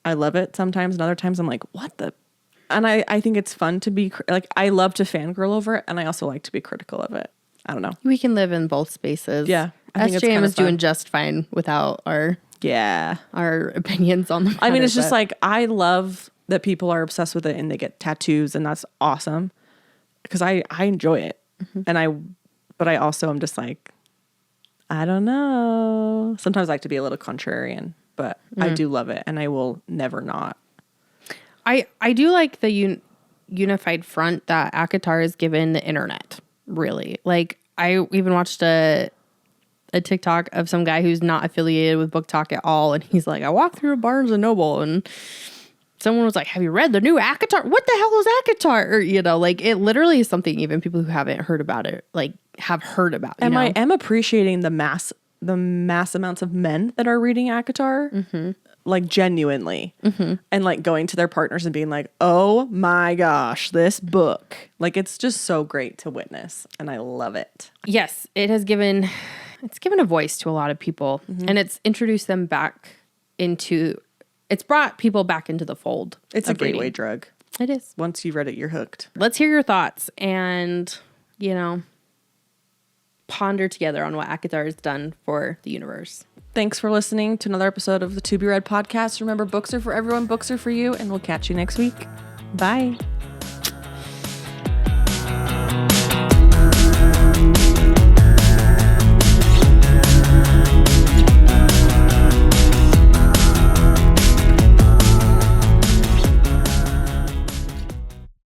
I love it sometimes, and other times I'm like, what the And I think it's fun to be like, I love to fangirl over it, and I also like to be critical of it. I don't know. We can live in both spaces. Yeah. I think it's SJM kinda is fun. doing just fine without our opinions on the matter. I mean, it's just like, I love that people are obsessed with it and they get tattoos, and that's awesome because I enjoy it. But I also am just like, I don't know. Sometimes I like to be a little contrarian, but I do love it, and I will never not. I do like the unified front that Acotar has given the internet, really. Like, I even watched a TikTok of some guy who's not affiliated with Book Talk at all, and he's like, I walked through a Barnes & Noble, and someone was like, have you read the new Acotar? What the hell is Acotar? Or, you know, like, it literally is something even people who haven't heard about it, like, have heard about. And I am appreciating the mass amounts of men that are reading Acotar, like, genuinely, and like going to their partners and being like, oh my gosh, this book. Like, it's just so great to witness, and I love it. Yes, it's given a voice to a lot of people, and it's introduced them back it's brought people back into the fold. It's a gateway drug. It is. Once you've read it, you're hooked. Let's hear your thoughts and, you know, ponder together on what Acotar has done for the universe. Thanks for listening to another episode of the To Be Read podcast. Remember, books are for everyone, books are for you, and we'll catch you next week. Bye.